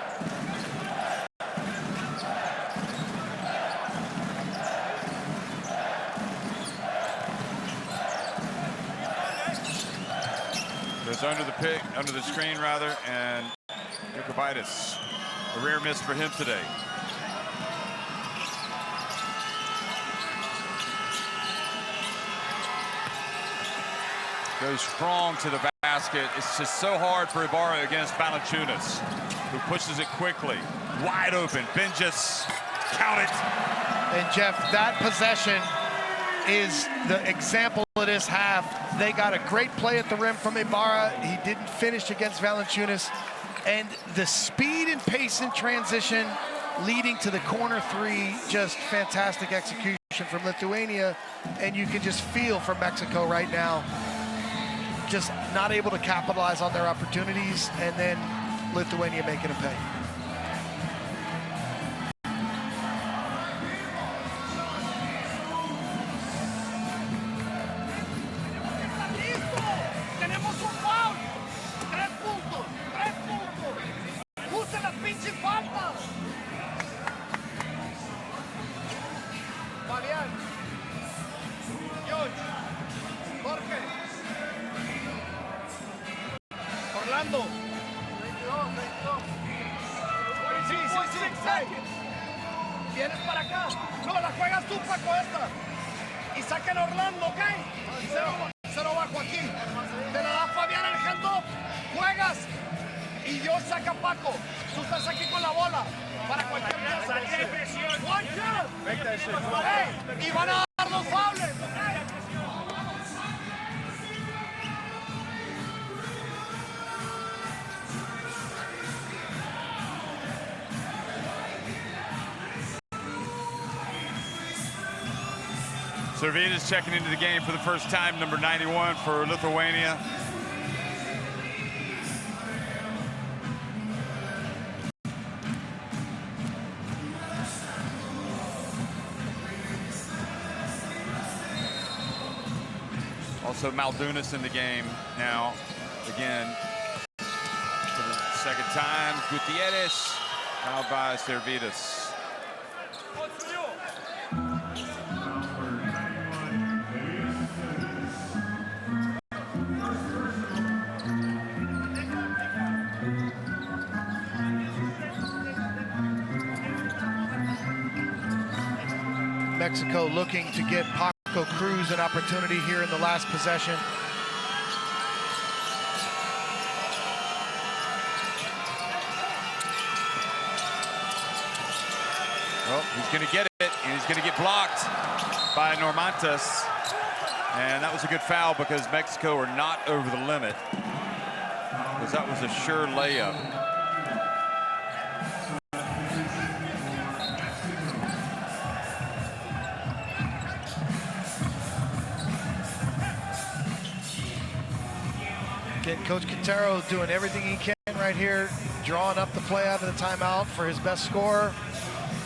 Goes under the screen rather, and Lukavides. A rare miss for him today. Goes strong to the basket. It's just so hard for Ibarra against Valanciunas, who pushes it quickly. Wide open. Benjes, count it. And Jeff, that possession is the example of this half. They got a great play at the rim from Ibarra. He didn't finish against Valanciunas. And the speed and pace in transition leading to the corner 3, just fantastic execution from Lithuania. And you can just feel for Mexico right now, just not able to capitalize on their opportunities, and then Lithuania making a pay. Vienes para acá. No, la juegas tú, Paco, esta. Y saquen a Orlando, ¿ok? Cero bajo aquí. Te la da Fabián en el handoff. Juegas. Y yo saca Paco. Tú estás aquí con la bola. Para cualquier cosa. One shot. Hey, y van a dar los fables. Servydas checking into the game for the first time, number 91 for Lithuania. Also Maldunas in the game now, again, for the second time. Gutierrez, fouled by Servydas. Mexico looking to get Paco Cruz an opportunity here in the last possession. Well, he's going to get it, and he's going to get blocked by Normantas. And that was a good foul because Mexico are not over the limit, because that was a sure layup. Again, Coach Quintero doing everything he can right here, drawing up the play out of the timeout for his best scorer.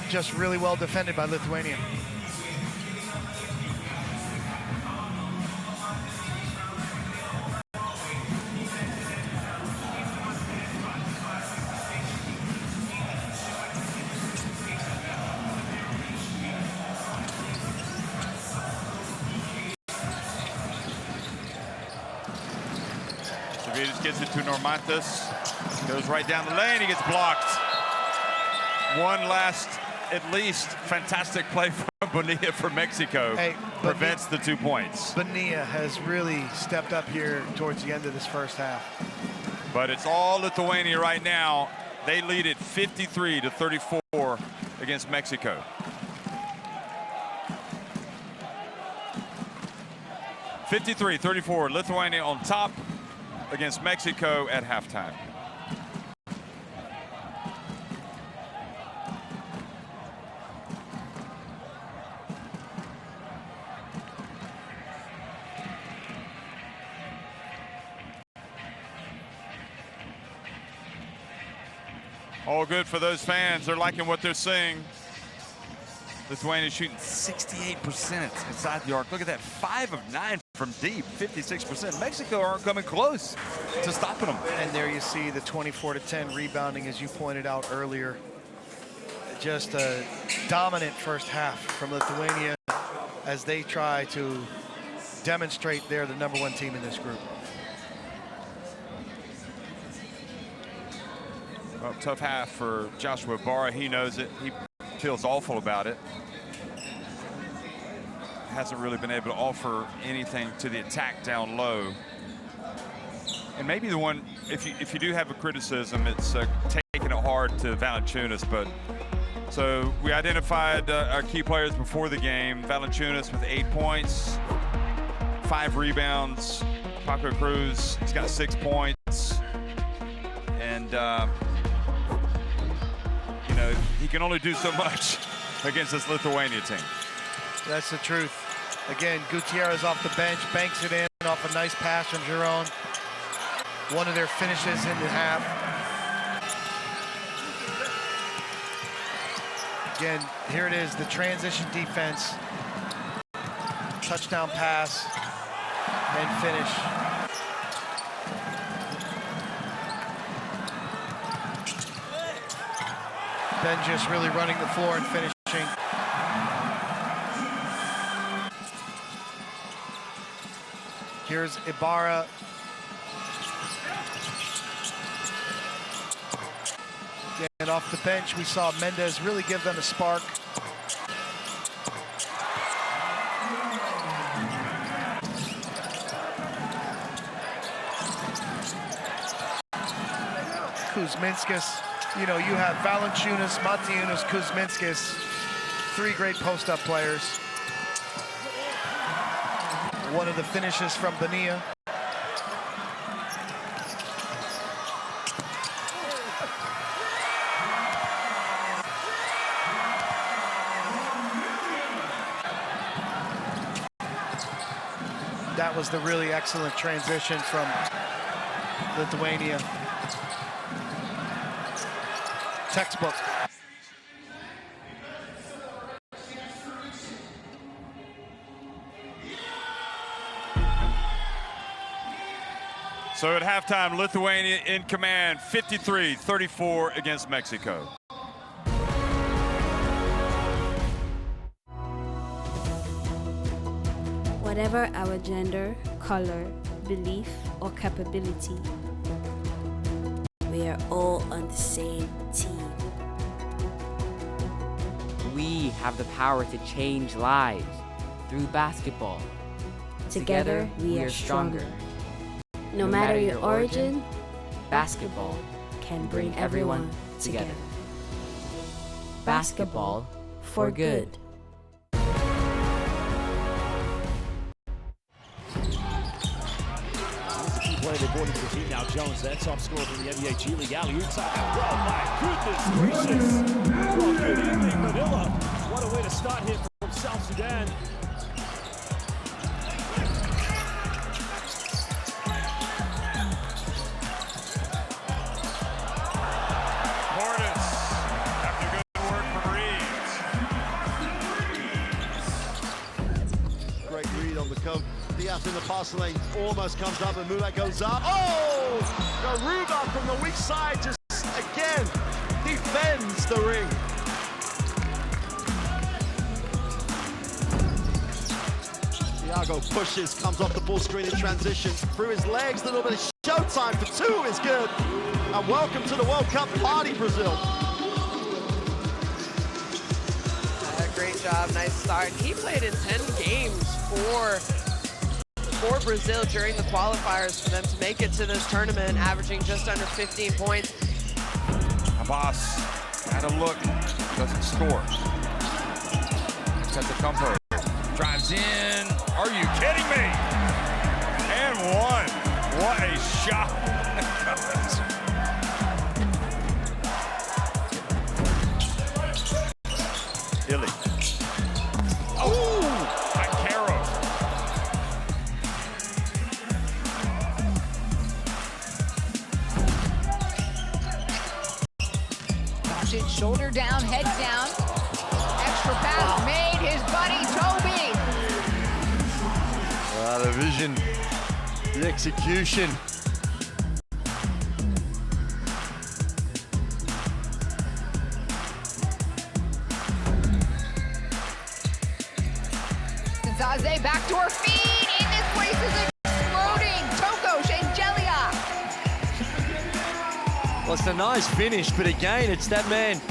Just really well defended by Lithuania. Servydas gets it to Normantas, goes right down the lane, he gets blocked. One last, at least, fantastic play from Bonilla for Mexico. Hey, prevents the 2 points. Bonilla has really stepped up here towards the end of this first half. But it's all Lithuania right now. They lead it 53-34 against Mexico. 53-34, Lithuania on top against Mexico at halftime. All good for those fans. They're liking what they're seeing. Lithuania shooting 68% inside the arc. Look at that, 5 of 9 from deep, 56%. Mexico aren't coming close to stopping them. And there you see the 24-10 rebounding, as you pointed out earlier. Just a dominant first half from Lithuania as they try to demonstrate they're the #1 team in this group. Well, tough half for Joshua Barra. He knows it. He feels awful about it. Hasn't really been able to offer anything to the attack down low. And maybe the one, if you do have a criticism, it's taking it hard to Valanciunas. But so we identified our key players before the game. Valanciunas with 8 points, 5 rebounds. Paco Cruz, he's got 6 points. And you know, he can only do so much against this Lithuania team. That's the truth. Again, Gutierrez off the bench, banks it in off a nice pass from Giron. One of their finishes in the half. Again, here it is, the transition defense. Touchdown pass and finish. Ben just really running the floor and finishing. Here's Ibarra. And off the bench, we saw Mendez really give them a spark. Kuzminskis, you know, you have Valanciunas, Matiunas, Kuzminskis, three great post-up players. One of the finishes from Benia. That was the really excellent transition from Lithuania. Textbook. So at halftime, Lithuania in command, 53-34 against Mexico. Whatever our gender, color, belief, or capability, we are all on the same team. We have the power to change lives through basketball. Together, we are stronger. No matter your origin, basketball can bring everyone together. Basketball for good. Play they brought into the team now. Jones, that top scorer from the NBA G League. Alley-oop side. Oh my goodness gracious! Well, good evening, Manila. What a way to start here from South Sudan. Great read on the coat. Diaz in the pass lane almost comes up and Mulek goes up. Oh! Garuba from the weak side just again defends the ring. Thiago pushes, comes off the ball screen in transition. Through his legs, a little bit of showtime for two is good. And welcome to the World Cup party, Brazil. Great job, nice start. He played in 10 games for Brazil during the qualifiers for them to make it to this tournament, averaging just under 15 points. Abbas had a look, doesn't score. Tetecumpo drives in. Are you kidding me? And one. What a shot. Hilly. Oh! Ankaro. Shoulder down, head down. Extra pass made, his buddy Toby. The vision, the execution. Zaze back to her feet, and this place is exploding. Tokos and Jelia. Well, it's a nice finish, but again, it's that man,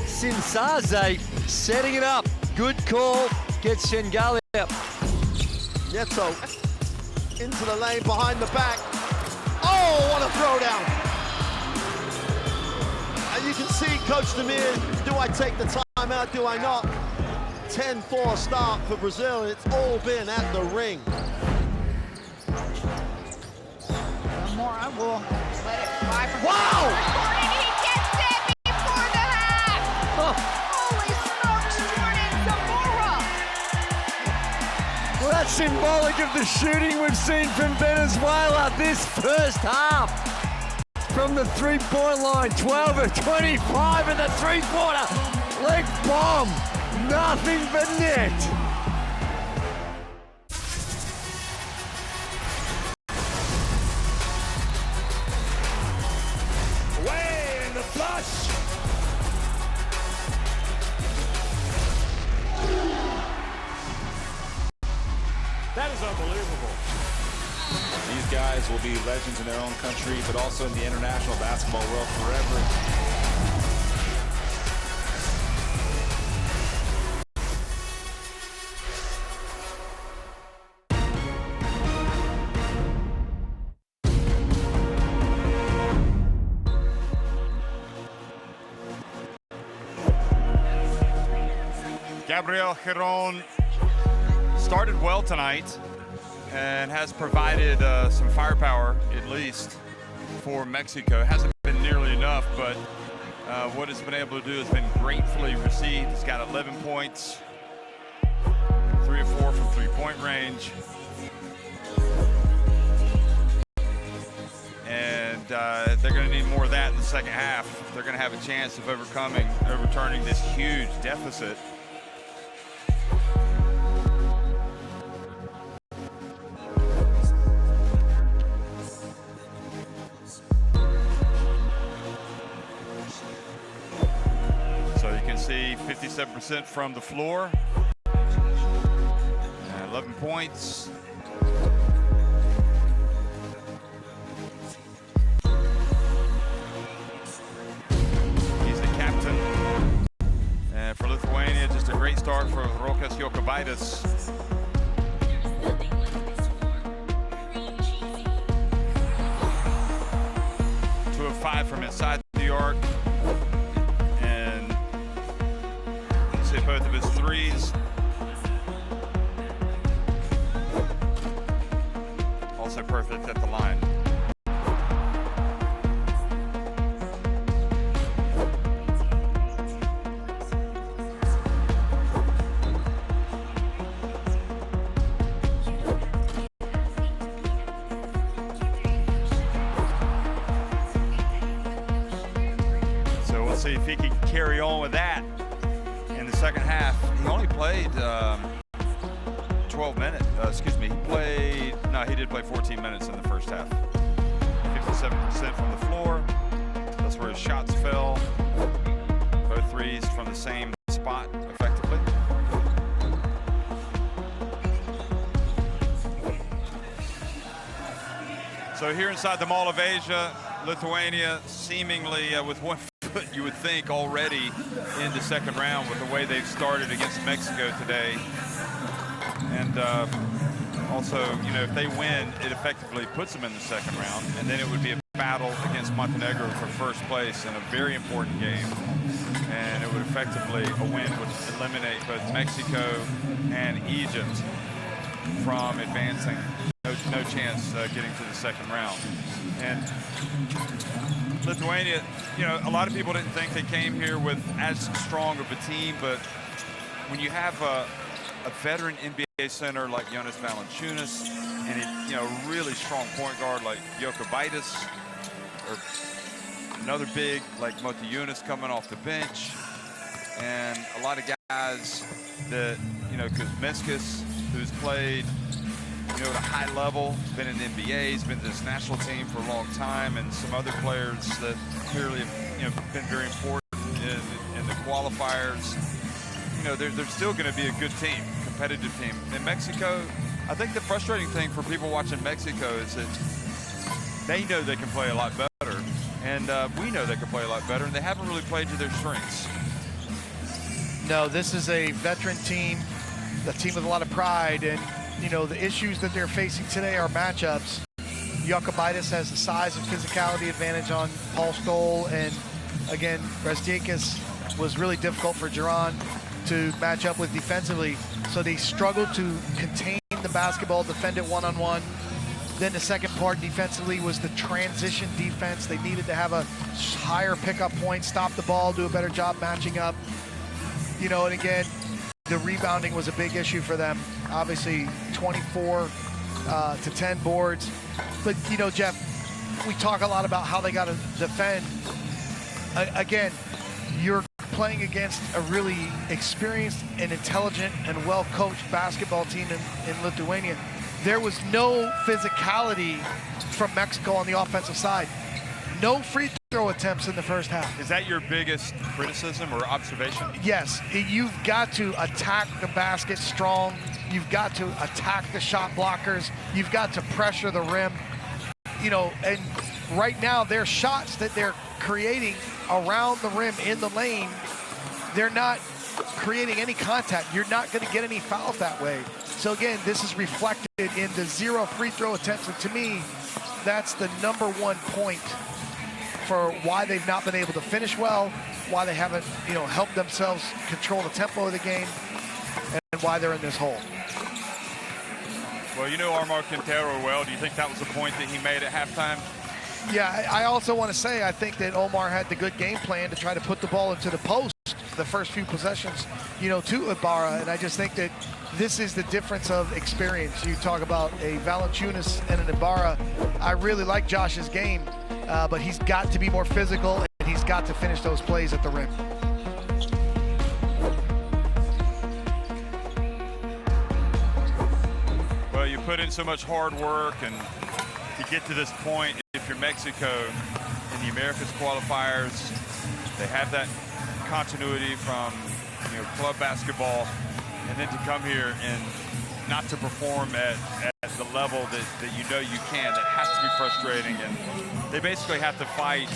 Sinsaze, setting it up. Good call, gets Shengali up. Nieto into the lane behind the back. Oh, what a throwdown. And you can see Coach Demir, do I take the timeout, do I not? 10-4 start for Brazil, and it's all been at the ring. One more, I will let it fly from Wow! And he gets it before the half! Holy smokes, Jordan Zamora! Well, that's symbolic of the shooting we've seen from Venezuela this first half. From the three-point line, 12 of 25 in the three-pointer. Leg bomb, nothing but net. Away in the flush. That is unbelievable. These guys will be legends in their own country, but also in the international basketball world forever. Gabriel Giron started well tonight and has provided some firepower, at least, for Mexico. Hasn't been nearly enough, but what he's been able to do has been gratefully received. He's got 11 points, 3 of 4 from three-point range. And they're going to need more of that in the second half. They're going to have a chance of overturning this huge deficit. So you can see 57% from the floor, 11 points. For Lithuania, just a great start for Rokas Jokubaitis. Two of 5 from inside the arc, and let's see both of his threes. Also perfect at the line. See if he can carry on with that in the second half. He only played 12 minutes. He did play 14 minutes in the first half. 57% from the floor. That's where his shots fell. Both threes from the same spot, effectively. So here inside the Mall of Asia, Lithuania seemingly with one foot, you would think, already in the second round with the way they've started against Mexico today. And also, you know, if they win, it effectively puts them in the second round, and then it would be a battle against Montenegro for first place in a very important game. And it would effectively, a win would eliminate both Mexico and Egypt from advancing. No chance getting to the second round. And Lithuania, you know, a lot of people didn't think they came here with as strong of a team, but when you have a veteran NBA center like Jonas Valanciunas and a really strong point guard like Jokubaitis, or another big like Motiejunas coming off the bench, and a lot of guys that, you know, Kuzminskas, who's played, you know, at a high level, been in the NBA, he's been to this national team for a long time, and some other players that clearly have, you know, been very important in the qualifiers. You know, they're still going to be a good team, competitive team. In Mexico, I think the frustrating thing for people watching Mexico is that they know they can play a lot better, and we know they can play a lot better, and they haven't really played to their strengths. No, this is a veteran team, a team with a lot of pride, and you know, the issues that they're facing today are matchups. Jokubaitis has the size and physicality advantage on Paul Stoll, and again, Brasdiekas was really difficult for Giron to match up with defensively. So they struggled to contain the basketball, defend it one-on-one. Then the second part defensively was the transition defense. They needed to have a higher pickup point, stop the ball, do a better job matching up. You know, and again, the rebounding was a big issue for them. Obviously, 24 to 10 boards. But, you know, Jeff, we talk a lot about how they got to defend. Again, you're playing against a really experienced and intelligent and well-coached basketball team in Lithuania. There was no physicality from Mexico on the offensive side. No free throw attempts in the first half. Is that your biggest criticism or observation? Yes, you've got to attack the basket strong. You've got to attack the shot blockers. You've got to pressure the rim. You know, and right now their shots that they're creating around the rim in the lane, they're not creating any contact. You're not going to get any fouls that way. So again, this is reflected in the 0 free throw attempts. And to me, that's the #1 point for why they've not been able to finish well, why they haven't, you know, helped themselves control the tempo of the game. and why they're in this hole. Well, you know Omar Quintero well. Do you think that was the point that he made at halftime? Yeah, I also want to say I think that Omar had the good game plan to try to put the ball into the post the first few possessions, you know, to Ibarra, and I just think that this is the difference of experience. You talk about a Valanciunas and an Ibarra. I really like Josh's game, but he's got to be more physical, and he's got to finish those plays at the rim. Well, you put in so much hard work, and to get to this point, if you're Mexico in the Americas qualifiers, they have that continuity from, you know, club basketball, and then to come here and not to perform at the level that you know you can, that has to be frustrating, and they basically have to fight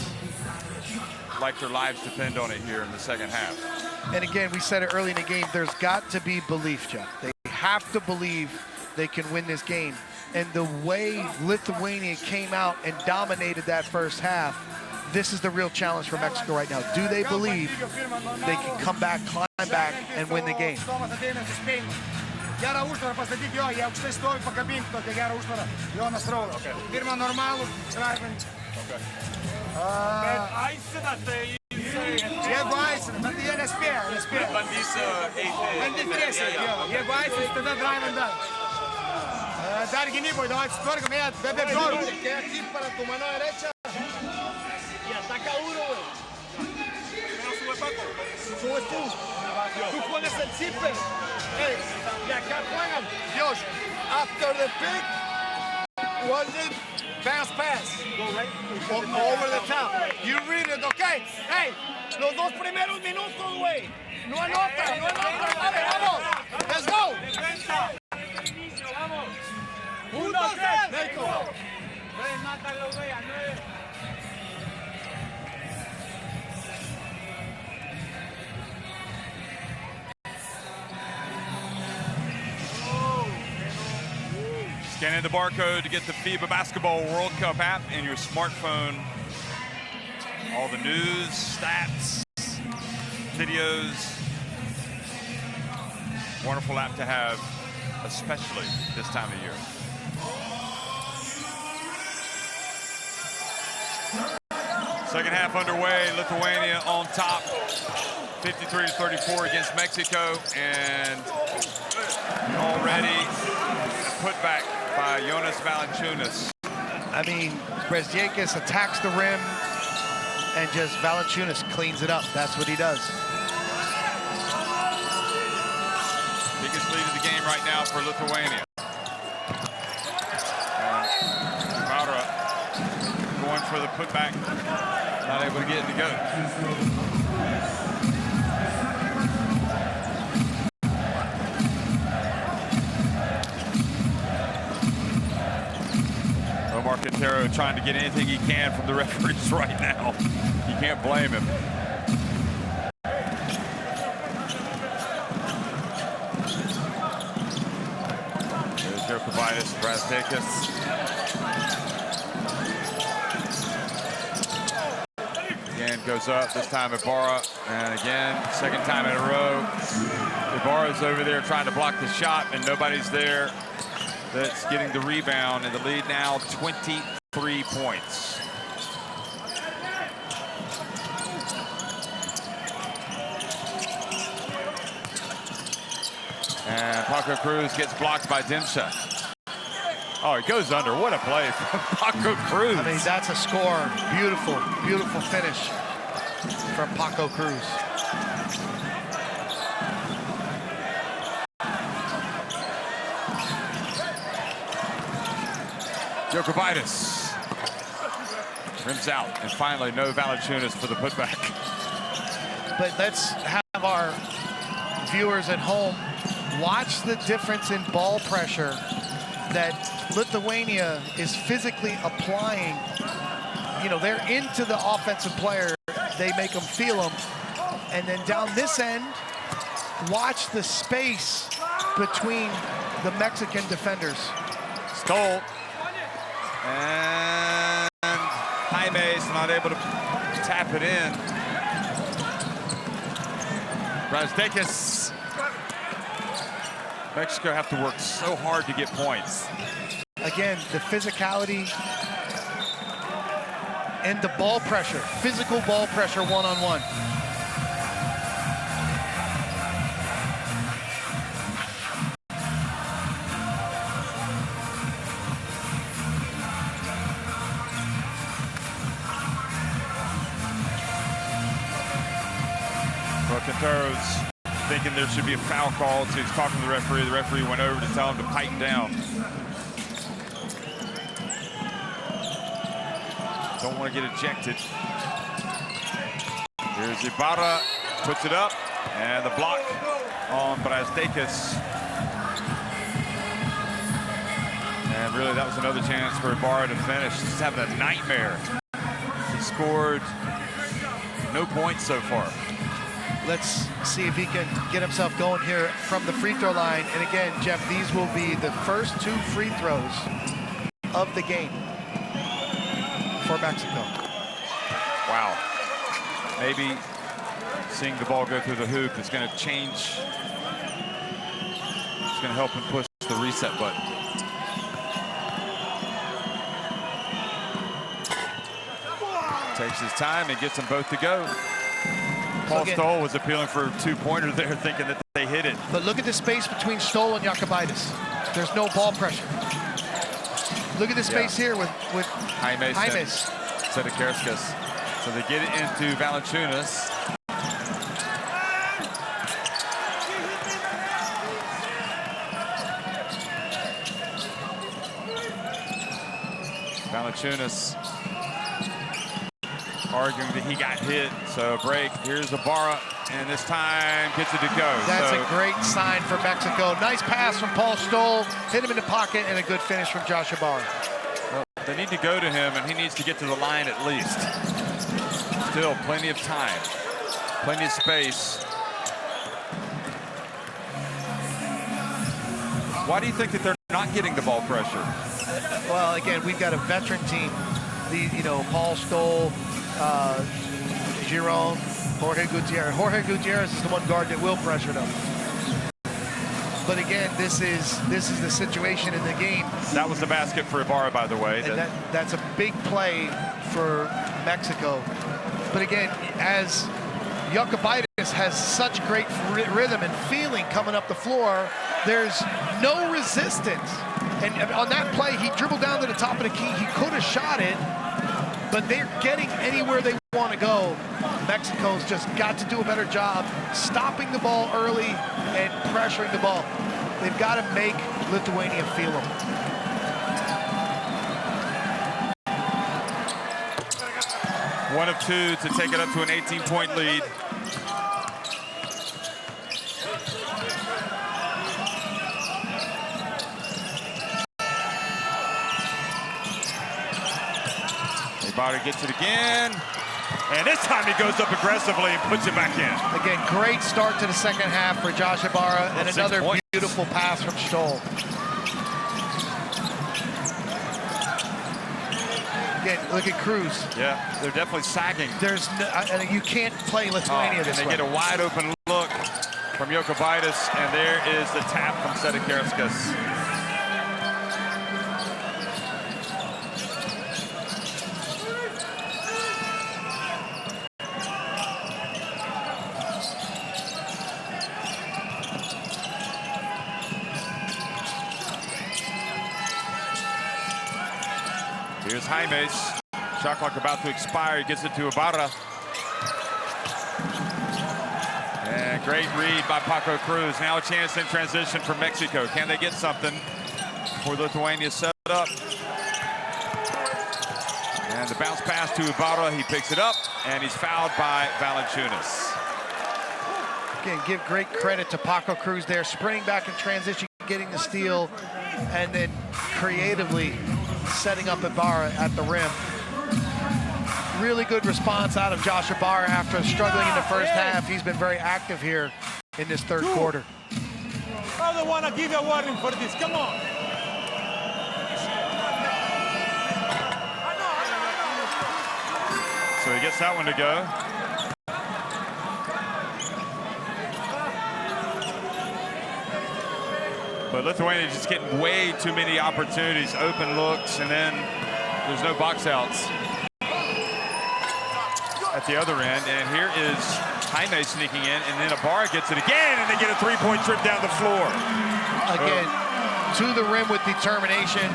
like their lives depend on it here in the second half. And again, we said it early in the game, there's got to be belief, Jeff. They have to believe they can win this game. And the way Lithuania came out and dominated that first half, this is the real challenge for Mexico right now. Do they believe they can come back, climb back, and win the game? Gerą užtvarą pastatyti jo, jie aukštai stovi, pakabinti tokią gerą užtvarą. Jonas Raulas. Pirmą normalų, drivant. Bet aisina tai... Jeigu aisina, bet jie nespėja. Bandys eiti. Bandys tiesiai, jo. Jeigu aisina, tada drivant dar. Dar gynyboje, davai atsitvarkom, jie be bžorų. Queda aquí para tu mano derecha. Y ataca uno, güey. Sube Paco. Subes tú. Tú pones el zipper. Hey, y acá juegan. Dios, after the pick, was it fast pass? Go right. Over the top. You read it, okay? Hey, los dos primeros minutos, güey. No anota, no anota. Dale, vamos. Let's go. Defensa. Vamos. Juntos, México. Ven, mátalo, güey, a 9. Scan in the barcode to get the FIBA Basketball World Cup app in your smartphone. All the news, stats, videos. Wonderful app to have, especially this time of year. Second half underway, Lithuania on top, 53-34 against Mexico, and already put back by Jonas Valanciunas. I mean, Brezdiakis attacks the rim, and just Valanciunas cleans it up. That's what he does. Biggest lead of the game right now for Lithuania. Maura going for the putback, not able to get it to go. Omar Quintero trying to get anything he can from the referees right now. You can't blame him. There's Jokubaitis, Brezdiakis. Again, goes up, this time Ibarra, and again, second time in a row. Ibarra's over there trying to block the shot, and nobody's there that's getting the rebound, and the lead now 23 points. And Paco Cruz gets blocked by Dimsha. Oh, he goes under. What a play from Paco Cruz. I mean, that's a score. Beautiful, beautiful finish from Paco Cruz. Jokubaitis rims out, and finally no Valanciunas for the putback. But let's have our viewers at home watch the difference in ball pressure that Lithuania is physically applying. You know, they're into the offensive player. They make them feel them. And then down this end, watch the space between the Mexican defenders. Stole. And Jaime's not able to tap it in. Brezdiakis Mexico have to work so hard to get points. Again, the physicality and the ball pressure, physical ball pressure one-on-one. Quintero's thinking there should be a foul call, so he's talking to the referee. The referee went over to tell him to pipe down. Don't want to get ejected. Here's Ibarra, puts it up, and the block on Brazdeikis. And really, that was another chance for Ibarra to finish. He's having a nightmare. He scored no points so far. Let's see if he can get himself going here from the free throw line. And again, Jeff, these will be the first 2 free throws of the game for Mexico. Wow. Maybe seeing the ball go through the hoop is going to change. It's going to help him push the reset button. Takes his time and gets them both to go. Paul Stoll was appealing for a 2-pointer there, thinking that they hit it. But look at the space between Stoll and Jokubaitis. There's no ball pressure. Look at the space here with Jaime Sedekarskas. So they get it into Valanciunas. Valanciunas arguing that he got hit, so break. Here's Ibarra, and this time gets it to go. That's a great sign for Mexico. Nice pass from Paul Stoll, hit him in the pocket, and a good finish from Josh Ibarra. Well, they need to go to him, and he needs to get to the line at least. Still plenty of time, plenty of space. Why do you think that they're not getting the ball pressure? Well, again, we've got a veteran team. Paul Stoll, Giron, Jorge Gutierrez. Jorge Gutierrez is the one guard that will pressure them. But again, this is the situation in the game. That was the basket for Ibarra, by the way. And that's a big play for Mexico. But again, as Jokubaitis has such great rhythm and feeling coming up the floor, there's no resistance. And on that play, he dribbled down to the top of the key. He could have shot it, but they're getting anywhere they want to go. Mexico's just got to do a better job stopping the ball early and pressuring the ball. They've got to make Lithuania feel them. One of 2 to take it up to an 18-point lead. Ibarra gets it again, and this time he goes up aggressively and puts it back in. Again, great start to the second half for Josh Ibarra, and another beautiful pass from Stoll. Again, look at Cruz. Yeah, they're definitely sagging. You can't play Lithuania this way. They get a wide open look from Jokubaitis, and there is the tap from Sedekarskas. Here's Jaimes. Shot clock about to expire. He gets it to Ibarra. And great read by Paco Cruz. Now a chance in transition for Mexico. Can they get something for Lithuania set up? And the bounce pass to Ibarra. He picks it up, and he's fouled by Valanciunas. Again, give great credit to Paco Cruz there, sprinting back in transition, getting the steal, and then creatively setting up Ibarra at the rim. Really good response out of Josh Ibarra after struggling in the first half. He's been very active here in this third quarter. I don't want to give a warning for this. Come on. So he gets that one to go. But Lithuania just getting way too many opportunities, open looks, and then there's no box outs at the other end. And here is Jaime sneaking in, and then Ibarra gets it again, and they get a three-point trip down the floor. Again, to the rim with determination,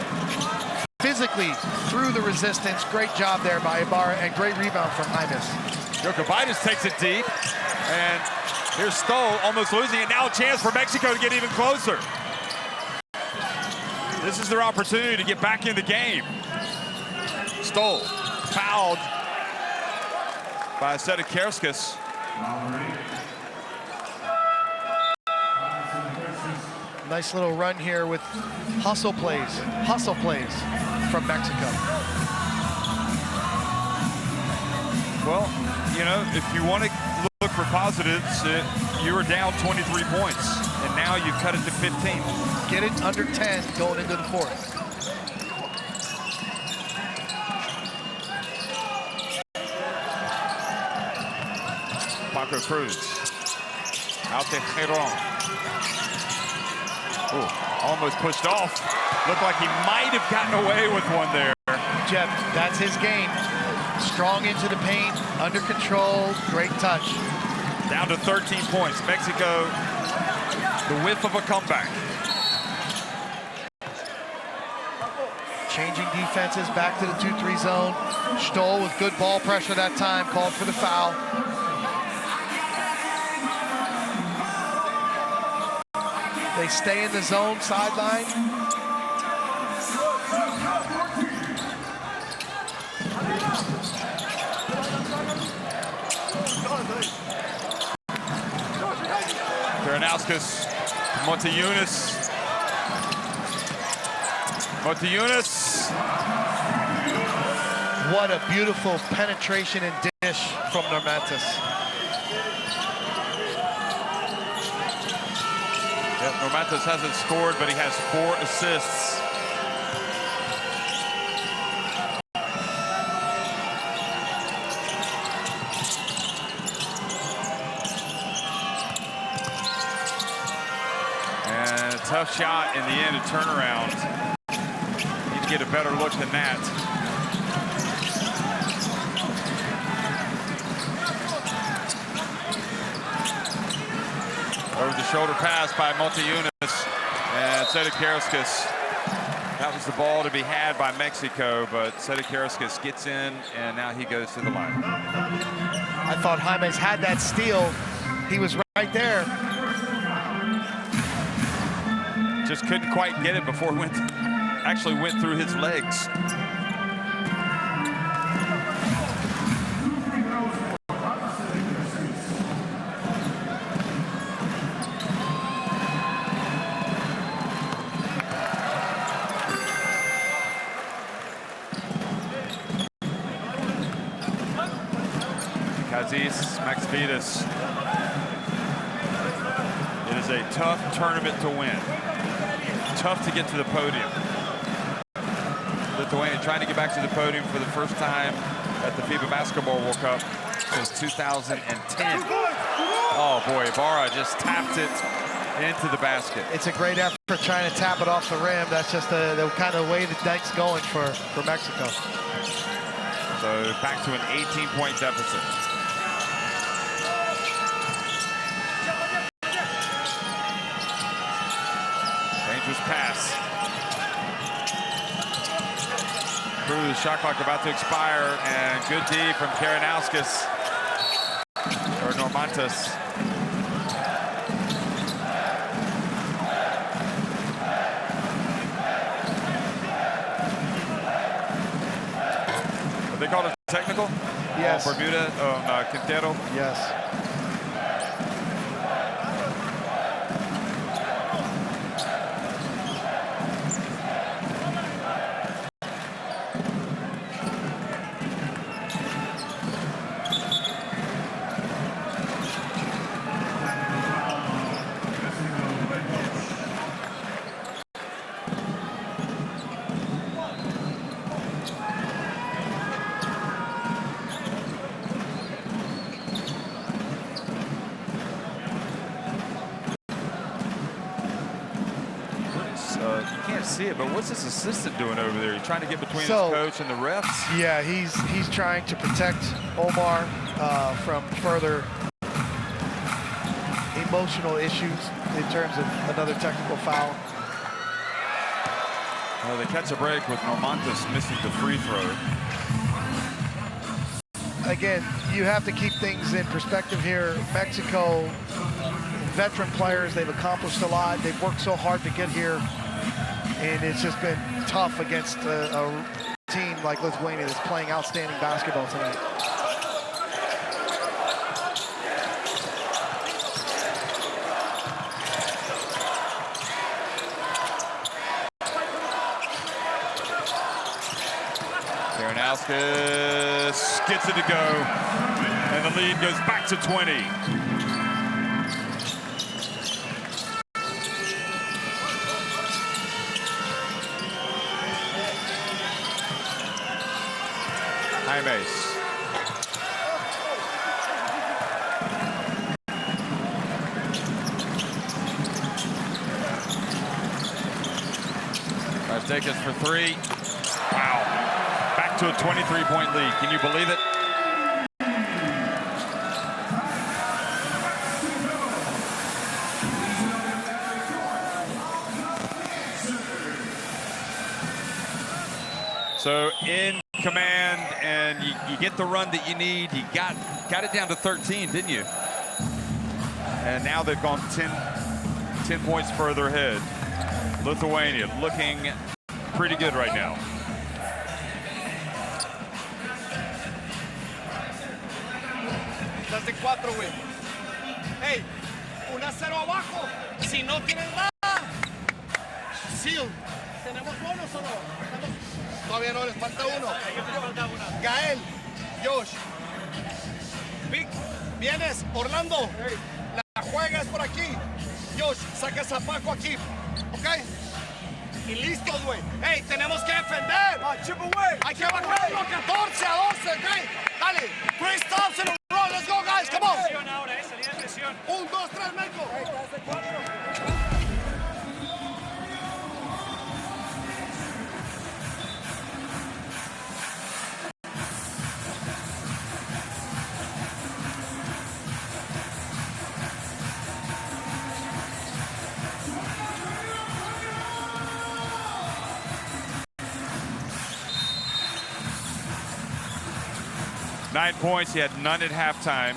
physically through the resistance. Great job there by Ibarra, and great rebound from Jaime. Jokubaitis takes it deep, and here's Stoll almost losing it. Now a chance for Mexico to get even closer. This is their opportunity to get back in the game. Stoll fouled by Sedikerskas. Nice little run here with hustle plays from Mexico. Well, you know, if you want to look for positives, you were down 23 points, and now you cut it to 15. Get it under 10 going into the fourth. Paco Cruz out to Giron. Ooh, almost pushed off. Looked like he might have gotten away with one there. Jeff, that's his game. Strong into the paint, under control, great touch. Down to 13 points. Mexico, the whiff of a comeback. Changing defenses back to the 2-3 zone. Stoll with good ball pressure that time, called for the foul. They stay in the zone sideline. Karanauskas, Monteunis. What a beautiful penetration and dish from Normantas. Yeah, Normantas hasn't scored, but he has 4 assists. And a tough shot in the end, a turnaround. Need to get a better look than that. Over the shoulder pass by Monteunis, and Sedikerskas. That was the ball to be had by Mexico, but Sedikerskas gets in, and now he goes to the line. I thought Jaime's had that steal. He was right there. Just couldn't quite get it before it actually went through his legs. Max Vitas. It is a tough tournament to win. Tough to get to the podium. Lithuania trying to get back to the podium for the first time at the FIBA Basketball World Cup since 2010. Oh boy, Ibarra just tapped it into the basket. It's a great effort trying to tap it off the rim. That's just the kind of way the dike's going for Mexico. So back to an 18-point deficit. Dangerous pass. Cruz, shot clock about to expire, and good D from Karanauskas, or Normantas. They called it technical? Yes. Bermuda, Quintero? Yes. You can't see it, but what's his assistant doing over there? He's trying to get between his coach and the refs? Yeah, he's trying to protect Omar from further emotional issues in terms of another technical foul. Well, they catch a break with Normantas missing the free throw. Again, you have to keep things in perspective here. Mexico, veteran players, they've accomplished a lot. They've worked so hard to get here, and it's just been tough against a team like Lithuania that's playing outstanding basketball tonight. Karanauskas gets it to go, and the lead goes back to 20. Jaimes. Tries to take us for three. Wow. Back to a 23-point lead. Can you believe it? So in command, and you get the run that you need. You got it down to 13, didn't you? And now they've gone 10 points further ahead. Lithuania looking pretty good right now. Estás de 4, güey. Hey, 1-0 abajo. Si no tienes nada, seal. ¿Tenemos bonos o no? Todavía no, les falta uno. Gael, Josh. Vic, vienes, Orlando. La juegas por aquí. Josh, sacas a Paco aquí. ¿Ok? Y listos, güey. Hey, tenemos que defender. Hay que bajarlo 14 a 12, ¿ok? Dale. 3 stops in a row. Let's go, guys. Come on. 1, 2, 3, México. 9 points, he had none at halftime.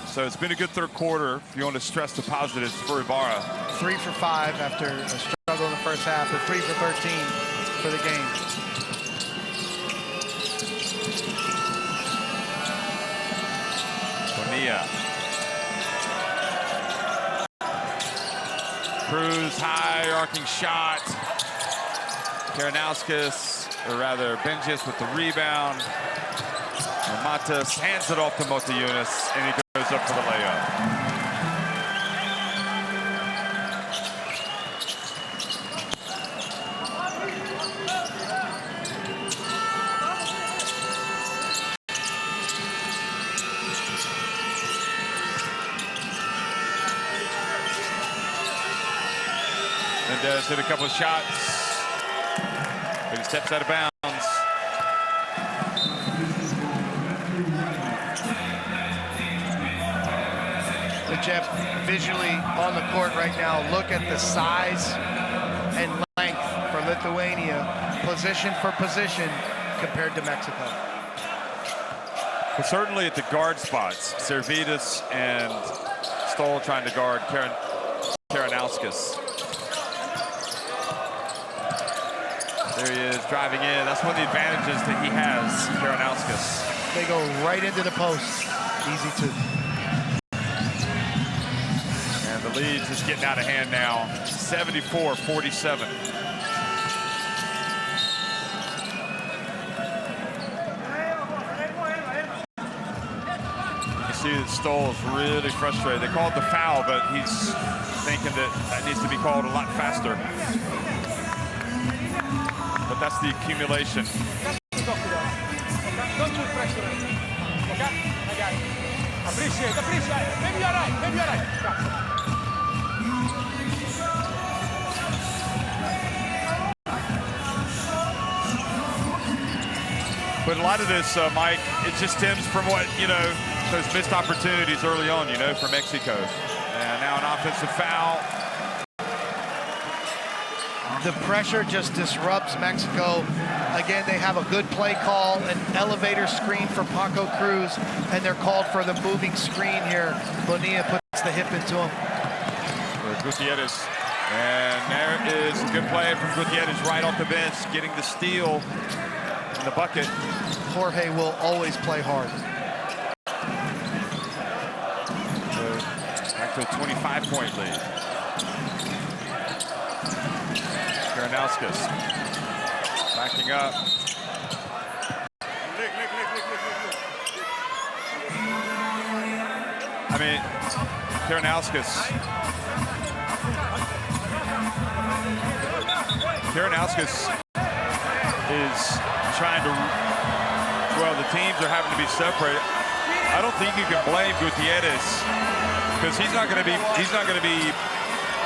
So it's been a good third quarter. If you want to stress the positives for Ibarra. 3 for 5 after a struggle in the first half, but 3 for 13 for the game. Bonilla. Cruz, high arcing shot. Karanauskas, or rather Benjis with the rebound. And Matas hands it off to Motiejunas, and he goes up for the layup. Mendez hit a couple of shots, but he steps out of bounds. Jeff, visually on the court right now, look at the size and length for Lithuania, position for position, compared to Mexico. But certainly at the guard spots, Servidis and Stoll trying to guard Karanauskas. There he is, driving in. That's one of the advantages that he has, Karanauskas. They go right into the post. Easy to. And the lead's just getting out of hand now, 74-47. You can see that Stoll is really frustrated. They called the foul, but he's thinking that needs to be called a lot faster. But that's the accumulation. Appreciate. Maybe you're right. But a lot of this, Mike, it just stems from what, those missed opportunities early on, for Mexico. And now an offensive foul. The pressure just disrupts Mexico. Again, they have a good play call, an elevator screen for Paco Cruz, and they're called for the moving screen here. Bonilla puts the hip into him. Gutierrez. And there is a good play from Gutierrez right off the bench, getting the steal in the bucket. Jorge will always play hard. So back to a 25-point lead. Karanauskas backing up. I mean, Karanauskas is trying to, well, the teams are having to be separated. I don't think you can blame Gutierrez because he's not going to be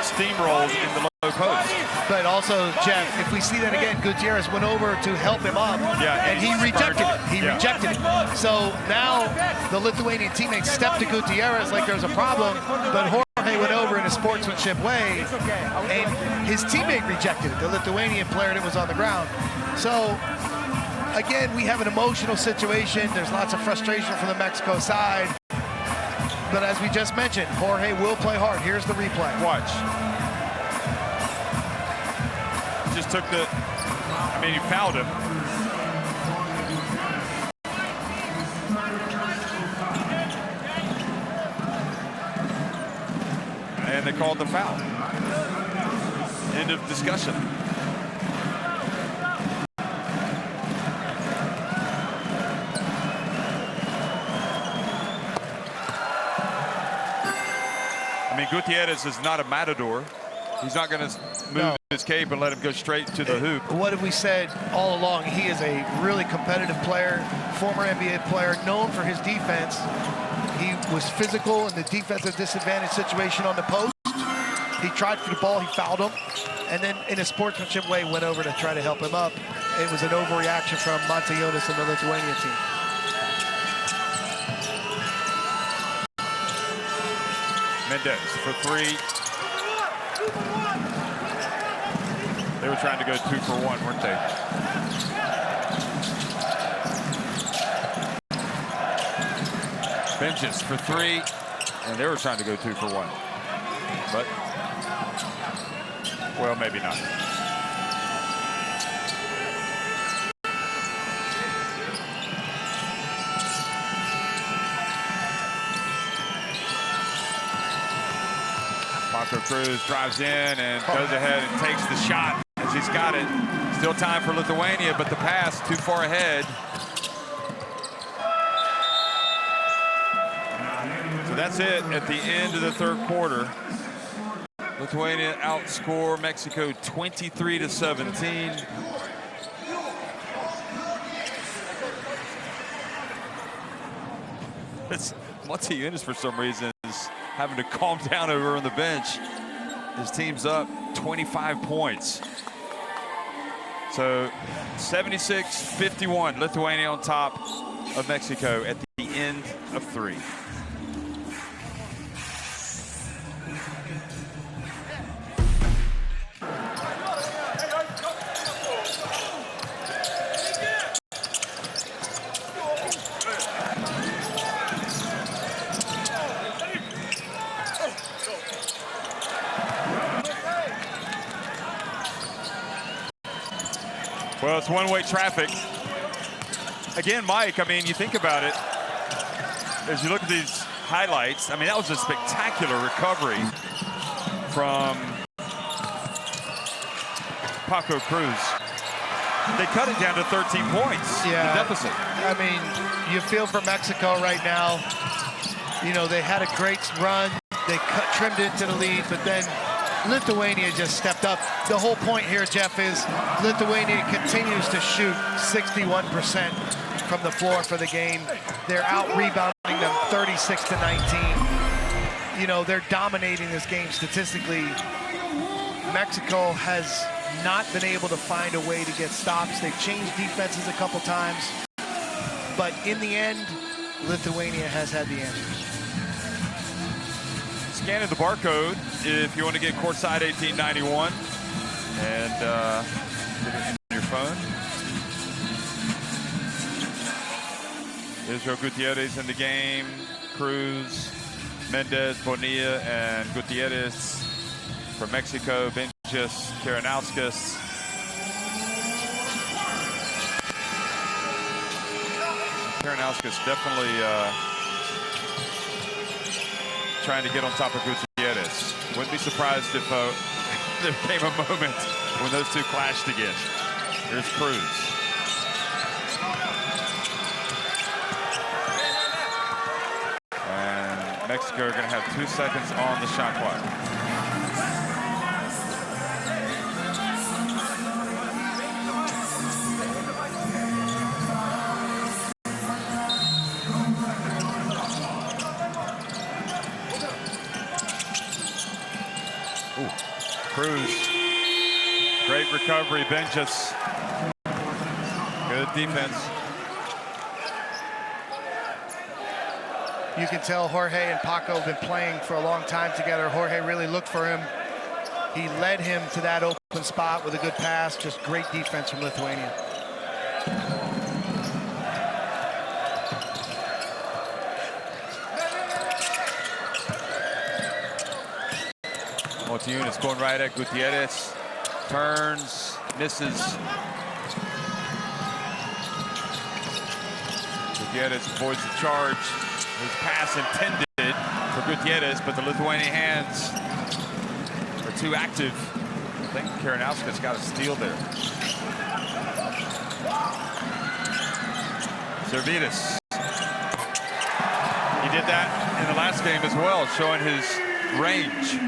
steamrolled in the low post. But also, Jeff, if we see that again, Gutierrez went over to help him up, and he rejected it. He rejected it. So now the Lithuanian teammates stepped to Gutierrez like there's a problem, but Jorge went over in a sportsmanship way, and his teammate rejected it, the Lithuanian player that was on the ground. So, again, we have an emotional situation. There's lots of frustration from the Mexico side. But as we just mentioned, Jorge will play hard. Here's the replay. Watch. Just took the, I mean, he fouled him. And they called the foul. End of discussion. I mean, Gutierrez is not a matador. He's not going to move his cape and let him go straight to the hoop. What have we said all along? He is a really competitive player, former NBA player, known for his defense. He was physical in the defensive disadvantage situation on the post. He tried for the ball, he fouled him, and then in a sportsmanship way went over to try to help him up. It was an overreaction from Montayonis and the Lithuanian team. Mendez for three. They were trying to go 2 for 1, weren't they? Benches for three, and they were trying to go 2 for 1. But, well, maybe not. Paco Cruz drives in and goes ahead and takes the shot as he's got it. Still time for Lithuania, but the pass too far ahead. So that's it at the end of the third quarter. Lithuania outscore Mexico 23-17. It's Montayonis for some reason is having to calm down over on the bench. His team's up 25 points. So 76-51, Lithuania on top of Mexico at the end of 3. Well, it's one-way traffic. Again, Mike, I mean, you think about it, as you look at these highlights, I mean, that was a spectacular recovery from Paco Cruz. They cut it down to 13 points, the deficit. I mean, you feel for Mexico right now. You know, they had a great run. They trimmed into the lead, but then Lithuania just stepped up. The whole point here, Jeff, is Lithuania continues to shoot 61% from the floor for the game. They're out-rebounding them 36-19. You know, they're dominating this game statistically. Mexico has not been able to find a way to get stops. They've changed defenses a couple times. but in the end, Lithuania has had the answer. Scanning the barcode if you want to get courtside 1891 and get it in your phone. Israel Gutierrez in the game. Cruz, Mendez, Bonilla, and Gutierrez from Mexico. Benjus, Karanauskas. Karanauskas definitely trying to get on top of Gutierrez. Wouldn't be surprised if there came a moment when those two clashed again. Here's Cruz. And Mexico are going to have 2 seconds on the shot clock. Cruz, great recovery. Benjus, good defense. You can tell Jorge and Paco have been playing for a long time together. Jorge really looked for him. He led him to that open spot with a good pass. Just great defense from Lithuania. Montiunas going right at Gutierrez. Turns, misses. Gutierrez avoids the charge. His pass intended for Gutierrez, but the Lithuanian hands are too active. I think Karanauskas got a steal there. Servidis. He did that in the last game as well, showing his range.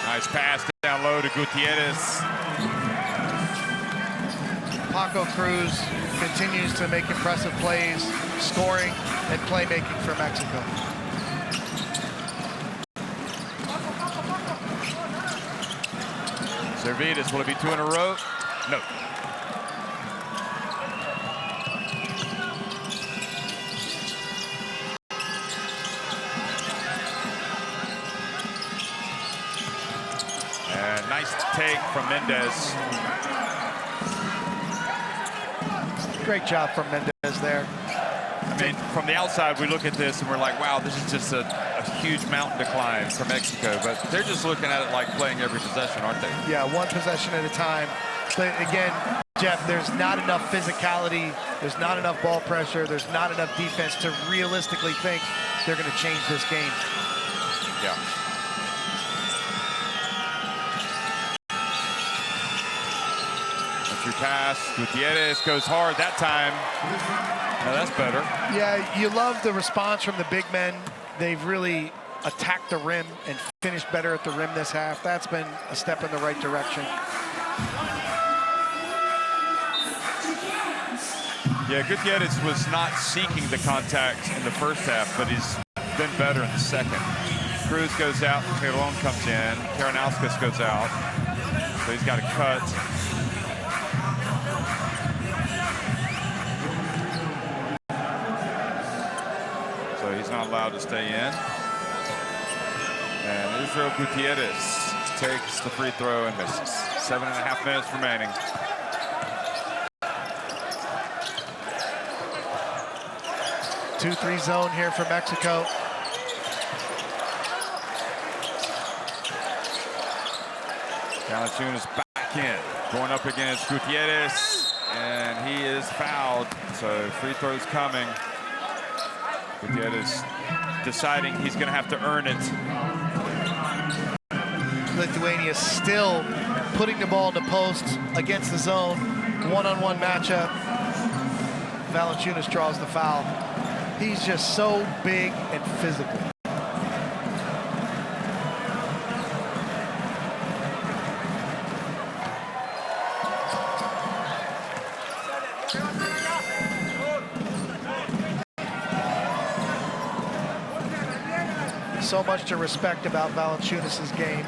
Nice pass down low to Gutierrez. Paco Cruz continues to make impressive plays, scoring and playmaking for Mexico. Servidis, will it be 2 in a row? No. And nice take from Mendez. Great job from Mendez there. I mean, from the outside, we look at this and we're like, wow, this is just a huge mountain decline for Mexico. But they're just looking at it like playing every possession, aren't they? Yeah, one possession at a time. But again, Jeff, there's not enough physicality. There's not enough ball pressure. There's not enough defense to realistically think they're going to change this game. Yeah. That's your pass. Gutierrez goes hard that time. Now that's better. Yeah, you love the response from the big men. They've really attacked the rim and finished better at the rim this half. That's been a step in the right direction. Yeah, Gutierrez was not seeking the contact in the first half, but he's been better in the second. Cruz goes out, Calon comes in, Karanauskas goes out, so he's got a cut. So he's not allowed to stay in. And Israel Gutierrez takes the free throw and misses. 7.5 minutes remaining. Two-three zone here for Mexico. Valanciunas back in, going up against Gutierrez, and he is fouled. So free throws coming. Gutierrez deciding he's going to have to earn it. Lithuania still putting the ball in the post against the zone. One-on-one matchup. Valanciunas draws the foul. He's just so big and physical. so much to respect about Valanciunas' game.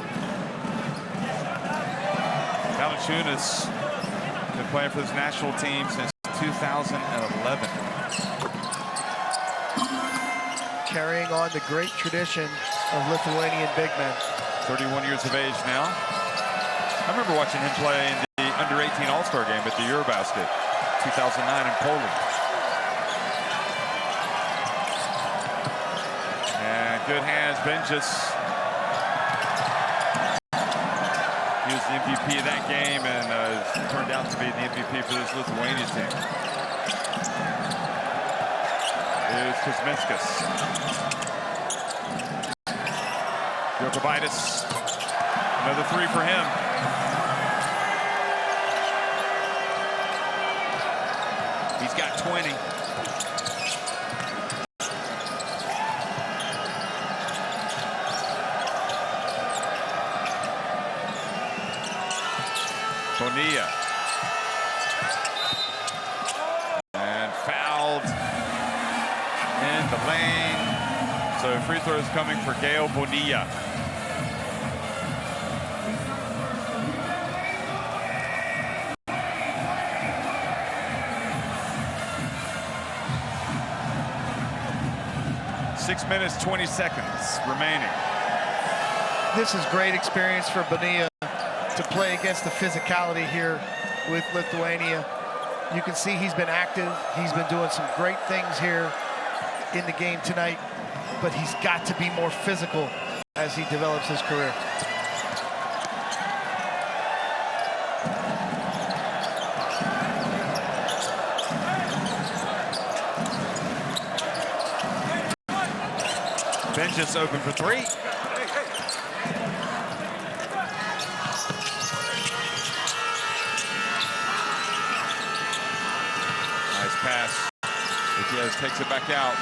Valanciunas been playing for this national team since 2011. Carrying on the great tradition of Lithuanian big men. 31 years of age now. I remember watching him play in the under-18 All-Star game at the Eurobasket, 2009 in Poland. And good hands, Benjis. He was the MVP of that game and turned out to be the MVP for this Lithuania team. Here's Kuzminskas. Jokubaitis. Another three for him. He's got 20. Bonilla. And fouled in the lane. So free throws coming for Gael Bonilla. Six minutes, 20 seconds remaining. This is great experience for Bonilla to play against the physicality here with Lithuania. You can see he's been active. He's been doing some great things here in the game tonight, but he's got to be more physical as he develops his career. Benjis open for three. Nice pass. Gutierrez takes it back out.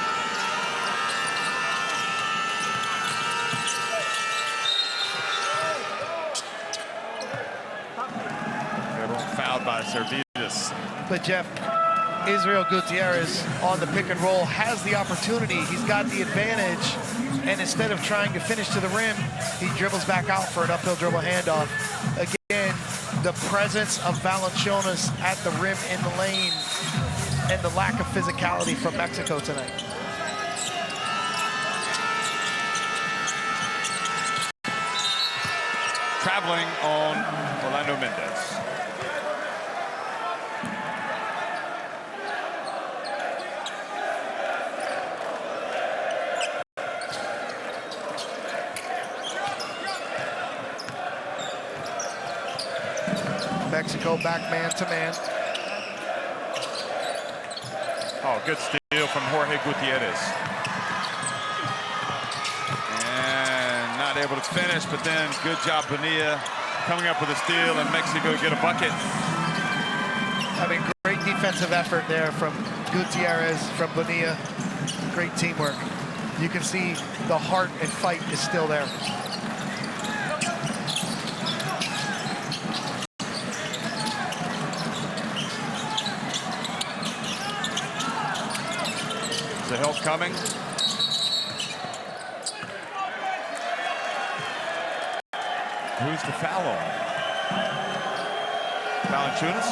Everyone fouled by Servidis. But Jeff, Israel Gutierrez on the pick and roll has the opportunity. He's got the advantage. And instead of trying to finish to the rim, he dribbles back out for an uphill dribble handoff. Again, the presence of Valanciunas at the rim in the lane and the lack of physicality from Mexico tonight. Traveling on Orlando Mendez. Mexico back man-to-man. Oh, good steal from Jorge Gutierrez. And not able to finish, but then good job, Bonilla, coming up with a steal, and Mexico get a bucket. Having great defensive effort there from Gutierrez, from Bonilla. Great teamwork. You can see the heart and fight is still there. The help coming. Who's the foul on? Valanciunas?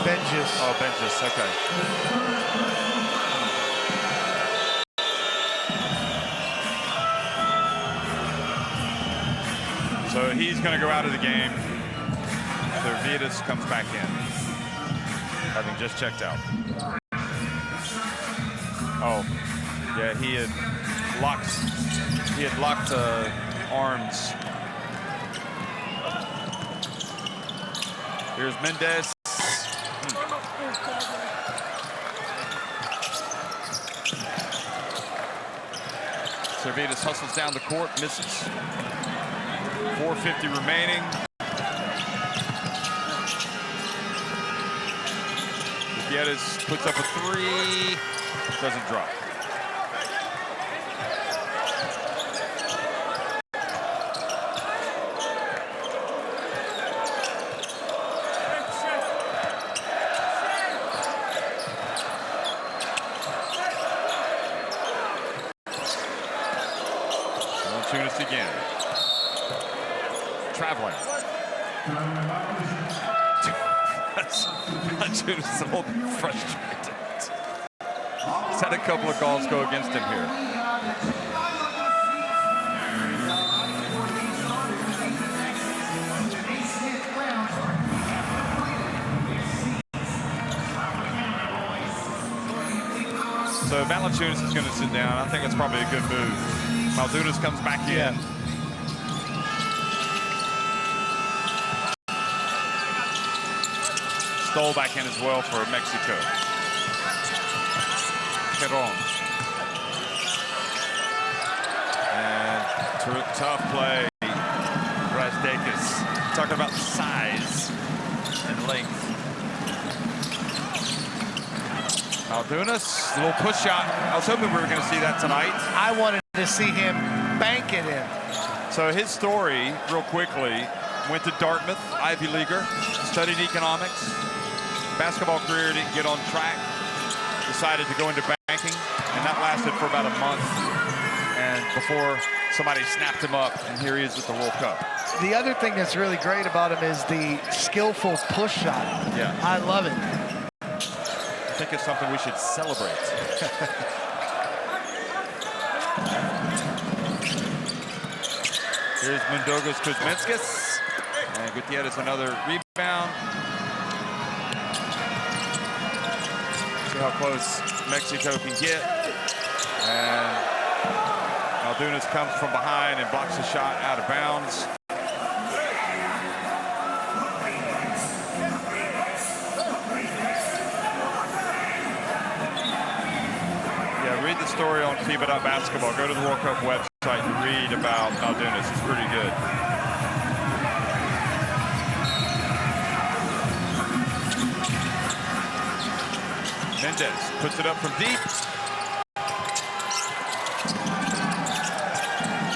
Benjis. Oh, Benjis, okay. So he's going to go out of the game. Servidis comes back in, having just checked out. Oh, yeah, he had locked arms. Here's Mendez. Servidis hustles down the court, misses. 4:50 remaining. Gutierrez puts up a three. Doesn't drop. once again. Traveling. Valanciunas is a little frustrated. He's had a couple of calls go against him here. So Valanciunas is going to sit down. I think that's probably a good move. Maldunas comes back in. Stoll back in as well for Mexico. Peron. And tough play. Brasdeikis. Talking about size and length. Maldunas, a little push shot. I was hoping we were going to see that tonight. I wanted to see him bank it in. So his story, real quickly, went to Dartmouth, Ivy Leaguer, studied economics. Basketball career didn't get on track. Decided to go into banking, and that lasted for about a month. And before somebody snapped him up, and here he is at the World Cup. The other thing that's really great about him is the skillful push shot. Yeah. I love it. I think it's something we should celebrate. Here's Mundogas Kuzminskis. And Gutierrez another rebound. See how close Mexico can get. And Maldunas comes from behind and blocks the shot out of bounds. Read the story on FIBA.basketball. Go to the World Cup website and read about Maldunas. It's pretty good. Mendez puts it up from deep.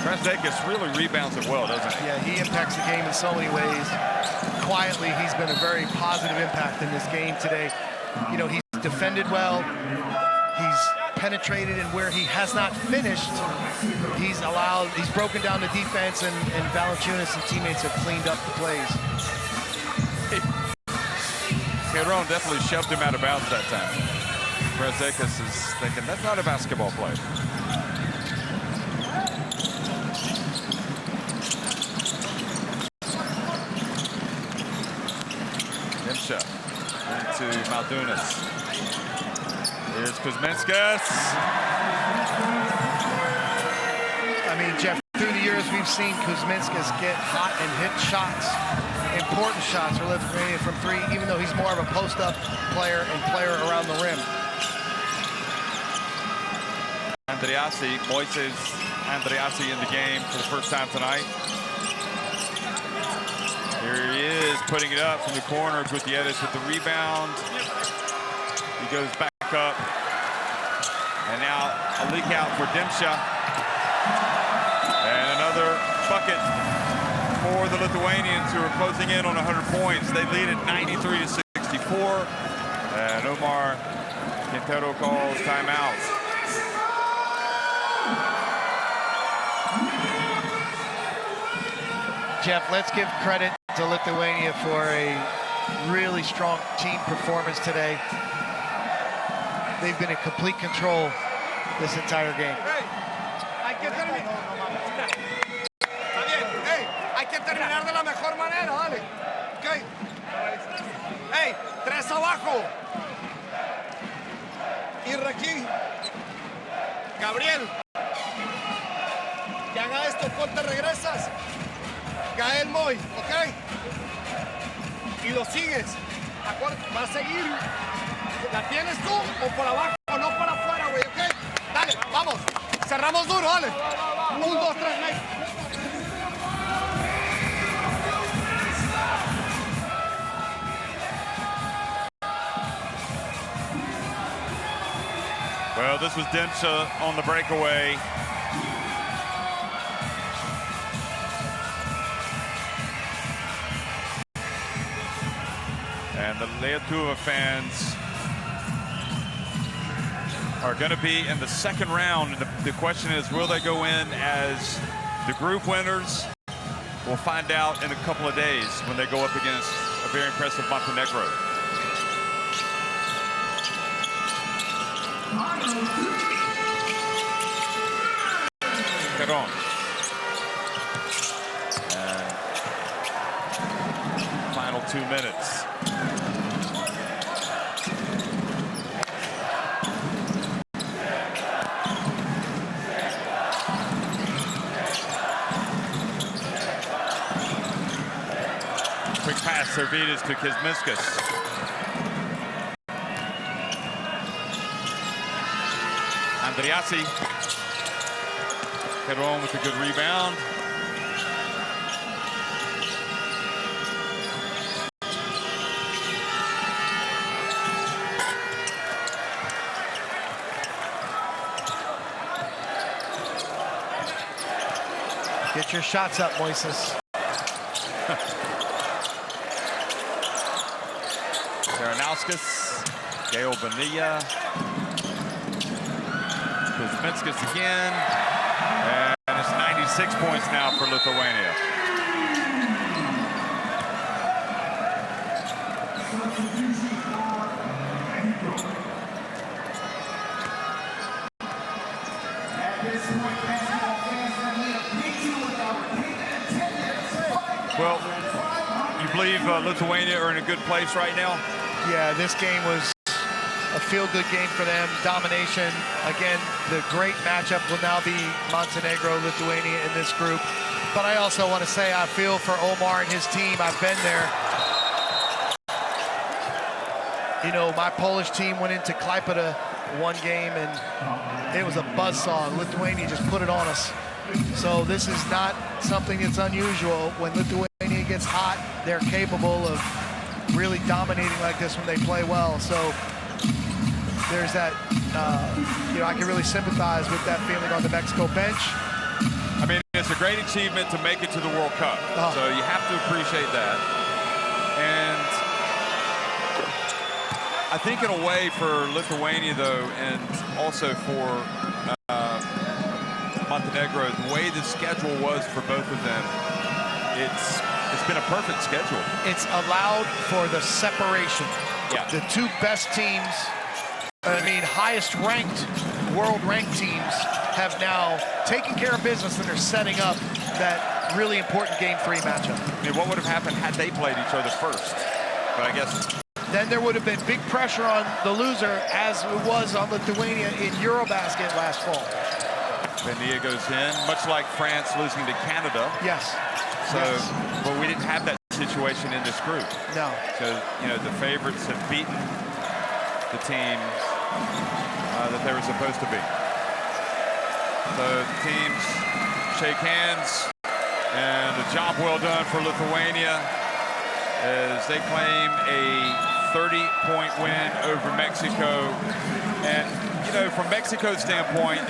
Brasdeikis really rebounds it well, doesn't he? Yeah, he impacts the game in so many ways. Quietly, he's been a very positive impact in this game today. You know, he's defended well. He's penetrated, and where he has not finished, he's broken down the defense, and Valanciunas and teammates have cleaned up the plays. Peron definitely shoved him out of bounds that time. Brasdeikis is thinking, that's not a basketball play. Dimsha into Maldunas. Here's Kuzminskis. I mean, Jeff, through the years we've seen Kuzminskis get hot and hit shots, important shots for Lithuania from three, even though he's more of a post-up player and player around the rim. Moises Andreassi in the game for the first time tonight. Here he is putting it up from the corner. Gutierrez with the rebound. He goes back up. And now a leak out for Dimsha. And another bucket for the Lithuanians, who are closing in on 100 points. They lead at 93-64. And Omar Quintero calls timeout. Jeff, let's give credit to Lithuania for a really strong team performance today. They've been in complete control this entire game. Hay que terminar de la mejor manera, dale. Okay. Hey, tres abajo. Irra aquí. Gabriel. Que haga esto, ponte regresas. Cae el Moy, ¿ok? Y lo sigues. Va a seguir. ¿La tienes tú o por abajo o no para afuera, güey? ¿Ok? Dale, vamos. Cerramos duro, dale. 1, 2, 3, Nate. Well, this was Dimsha on the breakaway. And the Lietuva fans are going to be in the second round. And the question is, will they go in as The group winners we'll find out in a couple of days when they go up against a very impressive Montenegro. Peron. And final 2 minutes. Quick pass, Servidis to Kuzminskas. Andriassi. Peron with a good rebound. Get your shots up, Moises. Karanauskas, Gail Bonilla, Kuzminskas again, and it's 96 points now for Lithuania. Well, you believe Lithuania are in a good place right now? Yeah, this game was a feel-good game for them. Domination. Again, the great matchup will now be Montenegro, Lithuania in this group. But I also want to say I feel for Omar and his team. I've been there. You know, my Polish team went into Klaipėda one game, and it was a buzzsaw. Lithuania just put it on us. So this is not something that's unusual. When Lithuania gets hot, they're capable of really dominating like this when they play well. So there's that, you know, I can really sympathize with that feeling on the Mexico bench. I mean, it's a great achievement to make it to the World Cup. So you have to appreciate that. And I think in a way for Lithuania, though, and also for Montenegro, the way the schedule was for both of them, it's been a perfect schedule. It's allowed for the separation. Yeah. The two best teams, I mean, highest ranked, world ranked teams have now taken care of business, and they're setting up that really important Game 3 matchup. I mean, what would have happened had they played each other first? But I guess then there would have been big pressure on the loser, as it was on Lithuania in Eurobasket last fall. Bonilla goes in, much like France losing to Canada. Yes. So, but we didn't have that situation in this group. No. So, you know, the favorites have beaten the teams that they were supposed to beat. So the teams shake hands, and a job well done for Lithuania as they claim a 30-point win over Mexico. And, you know, from Mexico's standpoint,